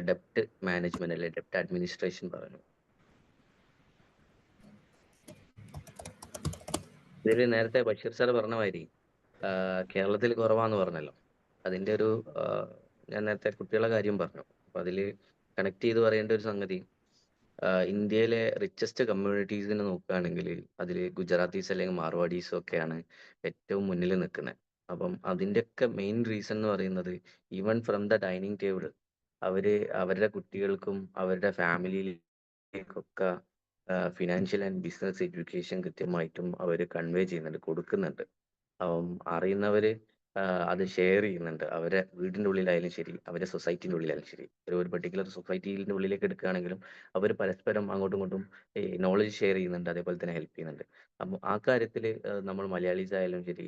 E: ഡെപ്റ്റ് മാനേജ്മെന്റ് അല്ലെ ഡെപ്റ്റ് അഡ്മിനിസ്ട്രേഷൻ പറഞ്ഞു. ഇതിൽ നേരത്തെ ബഷീർ സാർ പറഞ്ഞ മാതിരി കേരളത്തിൽ കുറവാന്ന് പറഞ്ഞല്ലോ. അതിന്റെ ഒരു ഞാൻ നേരത്തെ കുട്ടികളുടെ കാര്യം പറഞ്ഞു. അപ്പൊ അതിൽ കണക്ട് ചെയ്ത് പറയേണ്ട ഒരു സംഗതി, ഇന്ത്യയിലെ റിച്ചസ്റ്റ് കമ്മ്യൂണിറ്റീസിനെ നോക്കുകയാണെങ്കിൽ അതിൽ ഗുജറാത്തീസ് അല്ലെങ്കിൽ മാർവാഡീസും ഒക്കെയാണ് ഏറ്റവും മുന്നിൽ നിൽക്കുന്നത്. അപ്പം അതിൻ്റെയൊക്കെ മെയിൻ റീസൺ എന്ന് പറയുന്നത്, even from the dining table അവരുടെ കുട്ടികൾക്കും അവരുടെ ഫാമിലിയിലേക്കൊക്കെ ഫിനാൻഷ്യൽ ആൻഡ് ബിസിനസ് എഡ്യൂക്കേഷൻ കൃത്യമായിട്ടും അവർ കൺവേ ചെയ്യുന്നുണ്ട്, കൊടുക്കുന്നുണ്ട്. അപ്പം അറിയുന്നവർ അത് ഷെയർ ചെയ്യുന്നുണ്ട്. അവരെ വീടിൻ്റെ ഉള്ളിലായാലും ശരി, അവരെ സൊസൈറ്റിൻ്റെ ഉള്ളിലായാലും ശരി. ഒരു പർട്ടിക്കുലർ സൊസൈറ്റിൻ്റെ ഉള്ളിലേക്ക് എടുക്കുകയാണെങ്കിലും അവർ പരസ്പരം അങ്ങോട്ടും ഇങ്ങോട്ടും നോളജ് ഷെയർ ചെയ്യുന്നുണ്ട്, അതേപോലെ തന്നെ ഹെൽപ്പ് ചെയ്യുന്നുണ്ട്. അപ്പം ആ കാര്യത്തിൽ നമ്മൾ മലയാളീസ് ആയാലും ശരി,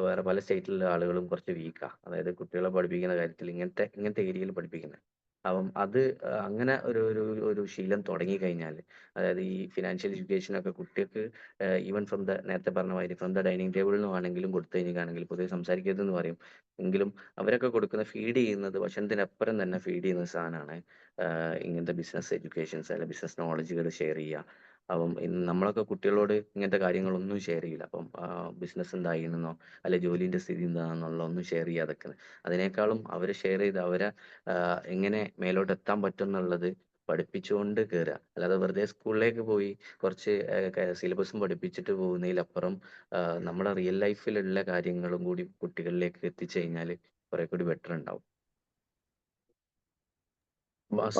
E: വേറെ പല സ്റ്റേറ്റിലുള്ള ആളുകളും കുറച്ച് വീക്കാണ്. അതായത് കുട്ടികളെ പഠിപ്പിക്കുന്ന കാര്യത്തിൽ ഇങ്ങനത്തെ ഏരിയയിൽ പഠിപ്പിക്കുന്നത്. അപ്പം അത് അങ്ങനെ ഒരു ശീലം തുടങ്ങിക്കഴിഞ്ഞാൽ, അതായത് ഈ ഫിനാൻഷ്യൽ എഡ്യൂക്കേഷനൊക്കെ കുട്ടികൾക്ക് ഈവൻ ഫ്രം ദ നേരത്തെ പറഞ്ഞ മാതിരി ഫ്രം ദ ഡൈനിങ് ടേബിളിൽ നിന്നാണെങ്കിലും കൊടുത്തു കഴിഞ്ഞാണെങ്കിൽ, പൊതുവെ സംസാരിക്കരുതെന്ന് പറയും എങ്കിലും അവരൊക്കെ കൊടുക്കുന്ന ഫീഡ് ചെയ്യുന്നത്, ഭക്ഷണത്തിനപ്പുറം തന്നെ ഫീഡ് ചെയ്യുന്ന സാധനമാണ് ഇങ്ങനത്തെ ബിസിനസ് എഡ്യൂക്കേഷൻസ് അല്ലെങ്കിൽ ബിസിനസ് നോളജുകൾ ഷെയർ ചെയ്യുക. അപ്പം നമ്മളൊക്കെ കുട്ടികളോട് ഇങ്ങനത്തെ കാര്യങ്ങളൊന്നും ഷെയർ ചെയ്യില്ല. അപ്പം ബിസിനസ് എന്തായിരുന്നോ അല്ലെ ജോലിൻ്റെ സ്ഥിതി എന്താണെന്നുള്ള ഒന്നും ഷെയർ ചെയ്യാതൊക്കെ, അതിനേക്കാളും അവർ ഷെയർ ചെയ്ത് അവരെ എങ്ങനെ മേലോട്ട് എത്താൻ പറ്റും എന്നുള്ളത് പഠിപ്പിച്ചുകൊണ്ട് കയറുക. അല്ലാതെ വെറുതെ സ്കൂളിലേക്ക് പോയി കുറച്ച് സിലബസും പഠിപ്പിച്ചിട്ട് പോകുന്നതിലപ്പുറം നമ്മുടെ റിയൽ ലൈഫിലുള്ള കാര്യങ്ങളും കൂടി കുട്ടികളിലേക്ക് എത്തിച്ചു കഴിഞ്ഞാൽ കുറെ കൂടി ബെറ്റർ ഉണ്ടാവും.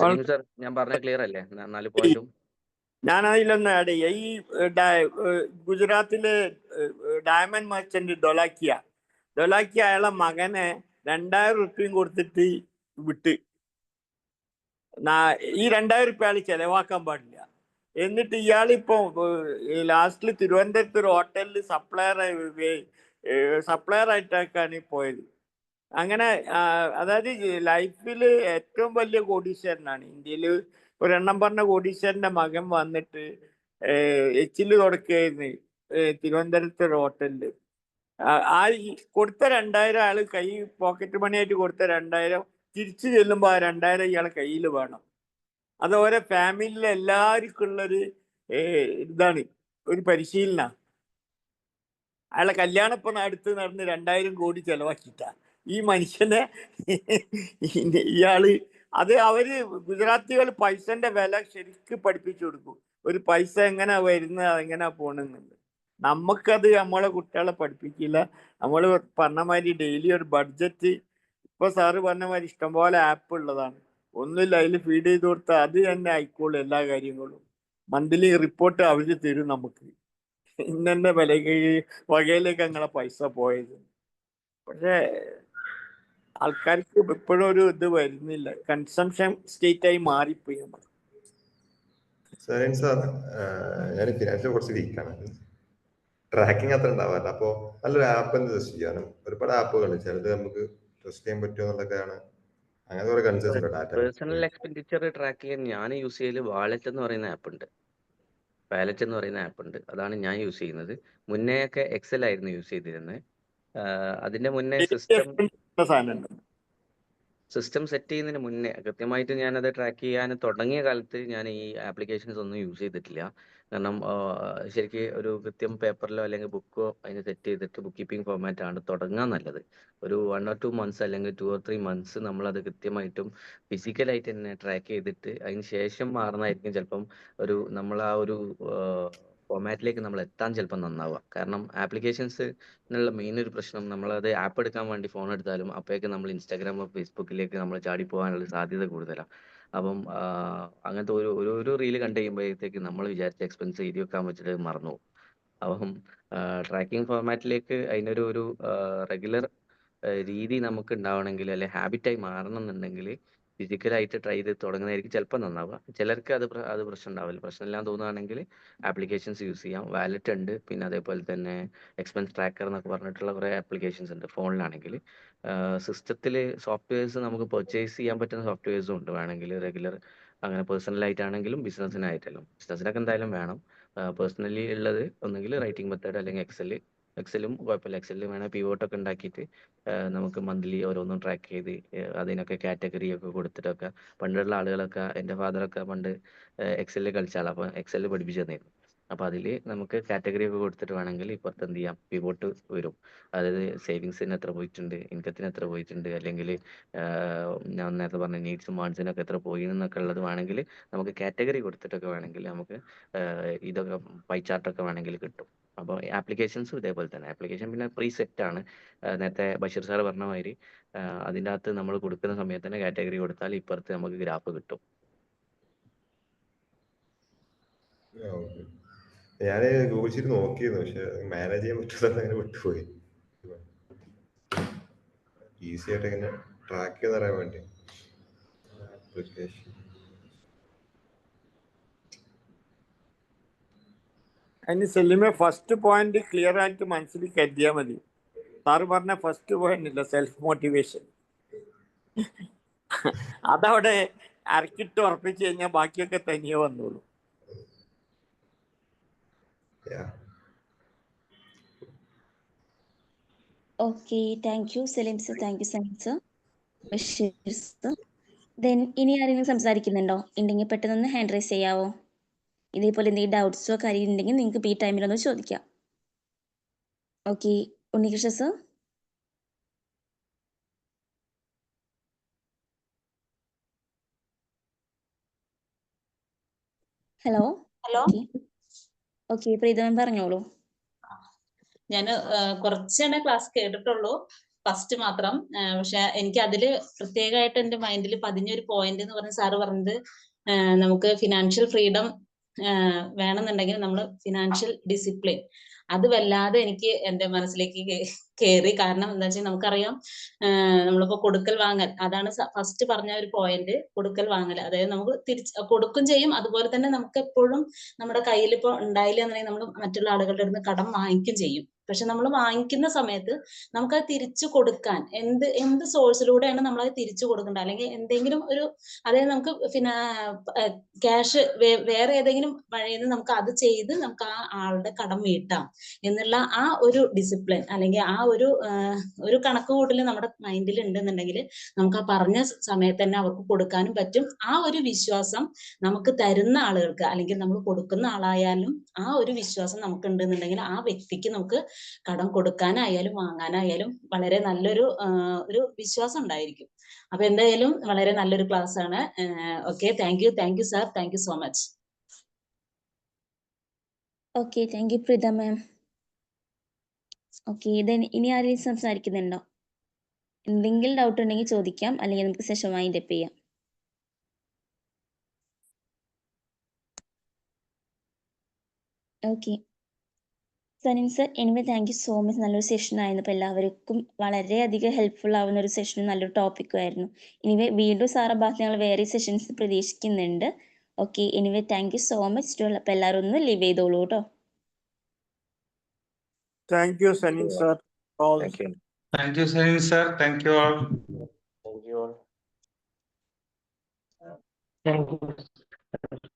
E: സലീം സാർ, ഞാൻ പറഞ്ഞ ക്ലിയർ അല്ലേ 4 പോയിന്റും?
F: ഞാൻ അതിലൊന്ന് ആഡ് ചെയ്യാം. ഈ ഗുജറാത്തിലെ ഡയമണ്ട് മർച്ചന്റ് ദൊലാക്കിയ അയാളെ മകനെ 2000 റുപ്യയും കൊടുത്തിട്ട് വിട്ട്. ഈ 2000 റുപ്യ അയാൾ ചെലവാക്കാൻ പാടില്ല. എന്നിട്ട് ഇയാളിപ്പോ ലാസ്റ്റിൽ തിരുവനന്തപുരത്ത് ഒരു ഹോട്ടലിൽ സപ്ലയർ ആയിട്ടൊക്കെയാണ് പോയത്. അങ്ങനെ അതായത് ലൈഫിൽ ഏറ്റവും വലിയ കോടീശ്വരനാണ്. ഇന്ത്യയിൽ ഒരെണ്ണം പറഞ്ഞ കോടീശ്വരന്റെ മകൻ വന്നിട്ട് എച്ചില് തുടക്കുകയായിരുന്നു തിരുവനന്തപുരത്തെ ഒരു ഹോട്ടലില്. ആ കൊടുത്ത 2000 ആള് പോക്കറ്റ് മണിയായിട്ട് കൊടുത്ത 2000 തിരിച്ചു ചെല്ലുമ്പോ ആ 2000 ഇയാളെ കയ്യിൽ വേണം. അത് ഓരോ ഫാമിലിയിലെ എല്ലാവർക്കും ഉള്ളൊരു ഇതാണ്, ഒരു പരിശീലന. അയാളെ കല്യാണപ്പം അടുത്ത് നടന്ന് 2000 കോടി ചെലവാക്കിയിട്ട ഈ മനുഷ്യനെ ഇയാള്. അത് അവര് ഗുജറാത്തികൾ പൈസന്റെ വില ശരിക്കും പഠിപ്പിച്ചു കൊടുക്കും. ഒരു പൈസ എങ്ങനെ വരുന്നത്, എങ്ങനെ പോണെന്നുണ്ട്. നമുക്കത് നമ്മളെ കുട്ടികളെ പഠിപ്പിക്കില്ല. നമ്മൾ പറഞ്ഞ മാതിരി ഡെയിലി ഒരു ബഡ്ജറ്റ്, ഇപ്പൊ സാറ് പറഞ്ഞ മാതിരി ഇഷ്ടംപോലെ ആപ്പ് ഉള്ളതാണ്. ഒന്നുമില്ല, അതിൽ ഫീഡ് ചെയ്ത് കൊടുത്താൽ അത് തന്നെ ആയിക്കോളും എല്ലാ കാര്യങ്ങളും. മന്ത്ലി റിപ്പോർട്ട് അവര് തരും നമുക്ക്. ഇന്നെ വിലക്ക് വകയിലേക്ക് ഞങ്ങളെ പൈസ പോയത്. പക്ഷെ ആൾക്കാർക്ക് ഇപ്പോഴും ഒരു ഇത് വരുന്നില്ല, കൺസംഷൻ സ്റ്റേറ്റ് ആയി മാറിപ്പോയി നമ്മൾ.
G: സനൻ സാർ, ഞാൻ ഫിനാൻഷ്യൽ കുറച്ച് വീക്കാണ്, ട്രാക്കിംഗ് അത്ര ഉണ്ടാവാറില്ല. അപ്പോൾ നല്ലൊരു ആപ്പ് എന്ത് സജസ്റ്റ് ചെയ്യാനും? ഒരുപാട് ആപ്പുകൾ, ചിലത് നമുക്ക് ട്രസ്റ്റ് ചെയ്യാൻ പറ്റുമോ എന്നുള്ളതൊക്കെയാണ്. അങ്ങനെ കുറെ കൺസേൺസ് ഉണ്ട്. ഡാറ്റ
E: പേഴ്സണൽ എക്സ്പെൻഡിച്ചർ ട്രാക്ക് ചെയ്യാൻ ഞാൻ യൂസ് ചെയ്യൽ വാലറ്റ് എന്ന് പറയുന്ന ആപ്പ് ഉണ്ട്. വാലറ്റ് എന്ന് പറയുന്ന ആപ്പ് ഉണ്ട്, അതാണ് ഞാൻ യൂസ് ചെയ്യുന്നത്. മുന്നേ ഒക്കെ എക്സൽ ആയിരുന്നു യൂസ് ചെയ്തിരുന്നത്. അതിന്റെ മുന്നേ സിസ്റ്റം സെറ്റ് ചെയ്യുന്നതിന് മുന്നേ കൃത്യമായിട്ട് ഞാനത് ട്രാക്ക് ചെയ്യാൻ തുടങ്ങിയ കാലത്ത് ഞാൻ ഈ ആപ്ലിക്കേഷൻസ് ഒന്നും യൂസ് ചെയ്തിട്ടില്ല. കാരണം ശരിക്കും ഒരു കൃത്യം പേപ്പറിലോ അല്ലെങ്കിൽ ബുക്കോ അതിന് സെറ്റ് ചെയ്തിട്ട് ബുക്ക് കീപ്പിംഗ് ഫോർമാറ്റ് ആണ് തുടങ്ങാൻ നല്ലത്. ഒരു 1 or 2 months അല്ലെങ്കിൽ 2 or 3 months നമ്മളത് കൃത്യമായിട്ടും ഫിസിക്കലായിട്ട് തന്നെ ട്രാക്ക് ചെയ്തിട്ട് അതിന് ശേഷം മാറുന്നതായിരിക്കും ചിലപ്പം നമ്മൾ ആ ഒരു ഫോർമാറ്റിലേക്ക് നമ്മൾ എത്താൻ ചിലപ്പോൾ നന്നാവുക. കാരണം ആപ്ലിക്കേഷൻസിനുള്ള മെയിൻ ഒരു പ്രശ്നം, നമ്മളത് ആപ്പ് എടുക്കാൻ വേണ്ടി ഫോൺ എടുത്താലും അപ്പോഴേക്ക് നമ്മൾ ഇൻസ്റ്റാഗ്രാമോ ഫേസ്ബുക്കിലേക്ക് നമ്മൾ ചാടി പോകാനുള്ള സാധ്യത കൂടുതലാണ്. അപ്പം അങ്ങനത്തെ ഒരു റീല് കണ്ടു കഴിയുമ്പോഴത്തേക്ക് നമ്മൾ വിചാരിച്ച എക്സ്പെൻസ് എഴുതി വെക്കാൻ വെച്ചിട്ട് മറന്നു പോകും. അപ്പം ട്രാക്കിംഗ് ഫോർമാറ്റിലേക്ക് അതിനൊരു റെഗുലർ രീതി നമുക്ക് ഉണ്ടാവണമെങ്കിൽ, അല്ലെങ്കിൽ ഹാബിറ്റായി മാറണം എന്നുണ്ടെങ്കിൽ ഫിസിക്കലായിട്ട് ട്രൈ ചെയ്ത് തുടങ്ങുന്നതായിരിക്കും ചിലപ്പോൾ നന്നാവുക. ചിലർക്ക് അത് പ്രശ്നം ഉണ്ടാവില്ല. പ്രശ്നമില്ലാന്ന് തോന്നുകയാണെങ്കിൽ ആപ്ലിക്കേഷൻസ് യൂസ് ചെയ്യാം. വാലറ്റ് ഉണ്ട്, പിന്നെ അതേപോലെ തന്നെ എക്സ്പെൻസ് ട്രാക്കർ എന്നൊക്കെ പറഞ്ഞിട്ടുള്ള കുറേ ആപ്ലിക്കേഷൻസ് ഉണ്ട് ഫോണിലാണെങ്കിൽ. സിസ്റ്റത്തിൽ സോഫ്റ്റ്വെയർസ് നമുക്ക് പർച്ചേസ് ചെയ്യാൻ പറ്റുന്ന സോഫ്റ്റ്വെയർസും ഉണ്ട് വേണമെങ്കിൽ, റെഗുലർ അങ്ങനെ പേഴ്സണലായിട്ടാണെങ്കിലും ബിസിനസ്സിനായിട്ടാലും. ബിസിനസ്സിനൊക്കെ എന്തായാലും വേണം. പേഴ്സണലി ഉള്ളത് ഒന്നെങ്കിൽ റൈറ്റിംഗ് മെത്തേഡ് അല്ലെങ്കിൽ എക്സലും കുഴപ്പമില്ല. എക്സലിൽ വേണമെങ്കിൽ പിവോട്ടൊക്കെ ഉണ്ടാക്കിയിട്ട് നമുക്ക് മന്ത്ലി ഓരോന്നും ട്രാക്ക് ചെയ്ത് അതിനൊക്കെ കാറ്റഗറി ഒക്കെ കൊടുത്തിട്ടൊക്കെ. പണ്ടുള്ള ആളുകളൊക്കെ, എൻ്റെ ഫാദറൊക്കെ പണ്ട് എക്സലിൽ കളിച്ച ആളാണ്, അപ്പോൾ എക്സലിൽ പഠിപ്പിച്ചു തന്നിരുന്നു. അപ്പോൾ അതിൽ നമുക്ക് കാറ്റഗറി ഒക്കെ കൊടുത്തിട്ട് വേണമെങ്കിൽ ഇപ്പുറത്ത് എന്ത് ചെയ്യാം, പിവോട്ട് വരും. അതായത് സേവിങ്സിന് എത്ര പോയിട്ടുണ്ട്, ഇൻകത്തിന് എത്ര പോയിട്ടുണ്ട്, അല്ലെങ്കിൽ ഞാൻ നേരത്തെ പറഞ്ഞ നീഡ്സും വാണ്ട്സിനൊക്കെ എത്ര പോയി എന്നൊക്കെ ഉള്ളത് വേണമെങ്കിൽ നമുക്ക് കാറ്റഗറി കൊടുത്തിട്ടൊക്കെ വേണമെങ്കിൽ നമുക്ക് ഇതൊക്കെ പൈ ചാർട്ടൊക്കെ വേണമെങ്കിൽ കിട്ടും. അപ്പോൾ ആപ്ലിക്കേഷൻസും ഇതേപോലെ തന്നെ. ആപ്ലിക്കേഷൻ പിന്നെ പ്രീ സെറ്റ് ആണ്. നേരത്തെ ബഷീർ സാർ പറഞ്ഞ മാതിരി അതിൻ്റെ അകത്ത് നമ്മൾ കൊടുക്കുന്ന സമയത്ത് തന്നെ കാറ്റഗറി കൊടുത്താൽ ഇപ്പുറത്ത് നമുക്ക് ഗ്രാഫ് കിട്ടും.
G: ഞാൻ ഗൂഗിൾ ഷീറ്റ് നോക്കിയിരുന്നു, പക്ഷെ മാനേജ് ചെയ്യാൻ പറ്റുന്നത് അങ്ങനെ വിട്ടുപോയി. ഈസി ആയിട്ട് ഇങ്ങനെ ട്രാക്ക് ചെയ്ത് അറിയാൻ വേണ്ടി ആപ്ലിക്കേഷൻ.
F: അതിന് സെല്ലിമെ ഫസ്റ്റ് പോയിന്റ് ക്ലിയർ ആയിട്ട് മനസ്സിൽ കരുതിയാൽ മതി. സാറ് പറഞ്ഞ ഫസ്റ്റ് പോയിന്റ് ഇല്ല, സെൽഫ് മോട്ടിവേഷൻ. അതവിടെ അരക്കിട്ട് ഉറപ്പിച്ചു കഴിഞ്ഞാൽ ബാക്കിയൊക്കെ തനിയെ വന്നോളൂ.
A: Okay, thank you Salim sir, thank you Salim sir. Basheer sir, then ഇനി ആരെങ്കിലും സംസാരിക്കുന്നുണ്ടോ? ഉണ്ടെങ്കിൽ പെട്ടെന്ന് ഹാൻഡ് റൈസ് ചെയ്യാവോ? ഇതേപോലെ എന്തെങ്കിലും ഡൗട്ട്സോ കാര്യം ഉണ്ടെങ്കിൽ നിങ്ങൾക്ക് ഇപ്പോൾ ഈ ടൈമിലൊന്ന് ചോദിക്കാം. Okay, Unnikrishna sir. Hello. Okay, പ്രീതമൻ പറഞ്ഞോളൂ.
H: ഞാൻ കുറച്ചാണ് ക്ലാസ് കേട്ടിട്ടുള്ളൂ, ഫസ്റ്റ് മാത്രം. പക്ഷെ എനിക്ക് അതില് പ്രത്യേകമായിട്ട് എൻ്റെ മൈൻഡിൽ പതിഞ്ഞൊരു പോയിന്റ് എന്ന് പറഞ്ഞ സാറ് പറഞ്ഞത്, നമുക്ക് ഫിനാൻഷ്യൽ ഫ്രീഡം വേണമെന്നുണ്ടെങ്കിൽ നമ്മൾ ഫിനാൻഷ്യൽ ഡിസിപ്ലിൻ, അത് വല്ലാതെ എനിക്ക് എൻ്റെ മനസ്സിലേക്ക് കയറി. കാരണം എന്താ വെച്ചാൽ നമുക്കറിയാം, നമ്മളിപ്പോ കൊടുക്കൽ വാങ്ങൽ, അതാണ് ഫസ്റ്റ് പറഞ്ഞ ഒരു പോയിന്റ്, കൊടുക്കൽ വാങ്ങൽ. അതായത് നമുക്ക് കൊടുക്കും ചെയ്യും, അതുപോലെ തന്നെ നമുക്ക് എപ്പോഴും നമ്മുടെ കയ്യിൽ ഇപ്പോൾ ഉണ്ടായില്ല എന്നുണ്ടെങ്കിൽ നമ്മൾ മറ്റുള്ള ആളുകളുടെ അടുത്ത് കടം വാങ്ങിക്കും ചെയ്യും. പക്ഷെ നമ്മൾ വാങ്ങിക്കുന്ന സമയത്ത് നമുക്കത് തിരിച്ചു കൊടുക്കാൻ എന്ത് സോഴ്സിലൂടെയാണ് നമ്മളത് തിരിച്ചു കൊടുക്കേണ്ടത്, അല്ലെങ്കിൽ എന്തെങ്കിലും ഒരു, അതായത് നമുക്ക് ക്യാഷ് വേറെ ഏതെങ്കിലും വഴിയിൽ നിന്ന് നമുക്ക് അത് ചെയ്ത് നമുക്ക് ആ ആളുടെ കടം വീട്ടാം എന്നുള്ള ആ ഒരു ഡിസിപ്ലിൻ, അല്ലെങ്കിൽ ആ ഒരു കണക്ക് കൂട്ടൽ നമ്മുടെ മൈൻഡിൽ ഉണ്ടെന്നുണ്ടെങ്കിൽ നമുക്ക് ആ പറഞ്ഞ സമയത്ത് തന്നെ അവർക്ക് കൊടുക്കാനും പറ്റും. ആ ഒരു വിശ്വാസം നമുക്ക് തരുന്ന ആളുകൾക്ക്, അല്ലെങ്കിൽ നമ്മൾ കൊടുക്കുന്ന ആളായാലും ആ ഒരു വിശ്വാസം നമുക്ക് ഉണ്ടെന്നുണ്ടെങ്കിൽ ആ വ്യക്തിക്ക് നമുക്ക് കടം കൊടുക്കാനായാലും വാങ്ങാനായാലും വളരെ നല്ലൊരു വിശ്വാസം ഉണ്ടായിരിക്കും. അപ്പൊ എന്തായാലും വളരെ നല്ലൊരു ക്ലാസ് ആണ്. Okay, thank you sir, thank you so much.
A: Okay, thank you Preetha ma'am. Okay, then ഇനി ആരെങ്കിലും സംസാരിക്കുന്നുണ്ടോ? എന്തെങ്കിലും ഡൗട്ട് ഉണ്ടെങ്കിൽ ചോദിക്കാം, അല്ലെങ്കിൽ നമുക്ക് സെഷൻ വൈൻഡ് അപ്പ് ചെയ്യാം. Okay, Sanin sir anyway thank you so much. നല്ലൊരു സെഷൻ ആയിരുന്നു. അപ്പോൾ എല്ലാവർക്കും വളരെയധികം ഹെൽപ്ഫുൾ ആവുന്ന ഒരു സെഷനും നല്ലൊരു ടോപ്പിക്കും ആയിരുന്നു. എനിവേ വീണ്ടും സാറെ ഭാഗത്ത് ഞങ്ങൾ വേറെ സെഷൻസ് പ്രതീക്ഷിക്കുന്നുണ്ട്. Okay, anyway thank you so much too. അപ്പോൾ എല്ലാവരും ഒന്ന് ലീവ് ചെയ്തോളൂ കേട്ടോ.
F: Thank you Sanin sir. All
E: thank you.
D: Thank you, Sarin sir. Thank you all.
B: Thank you all.
C: Thank you.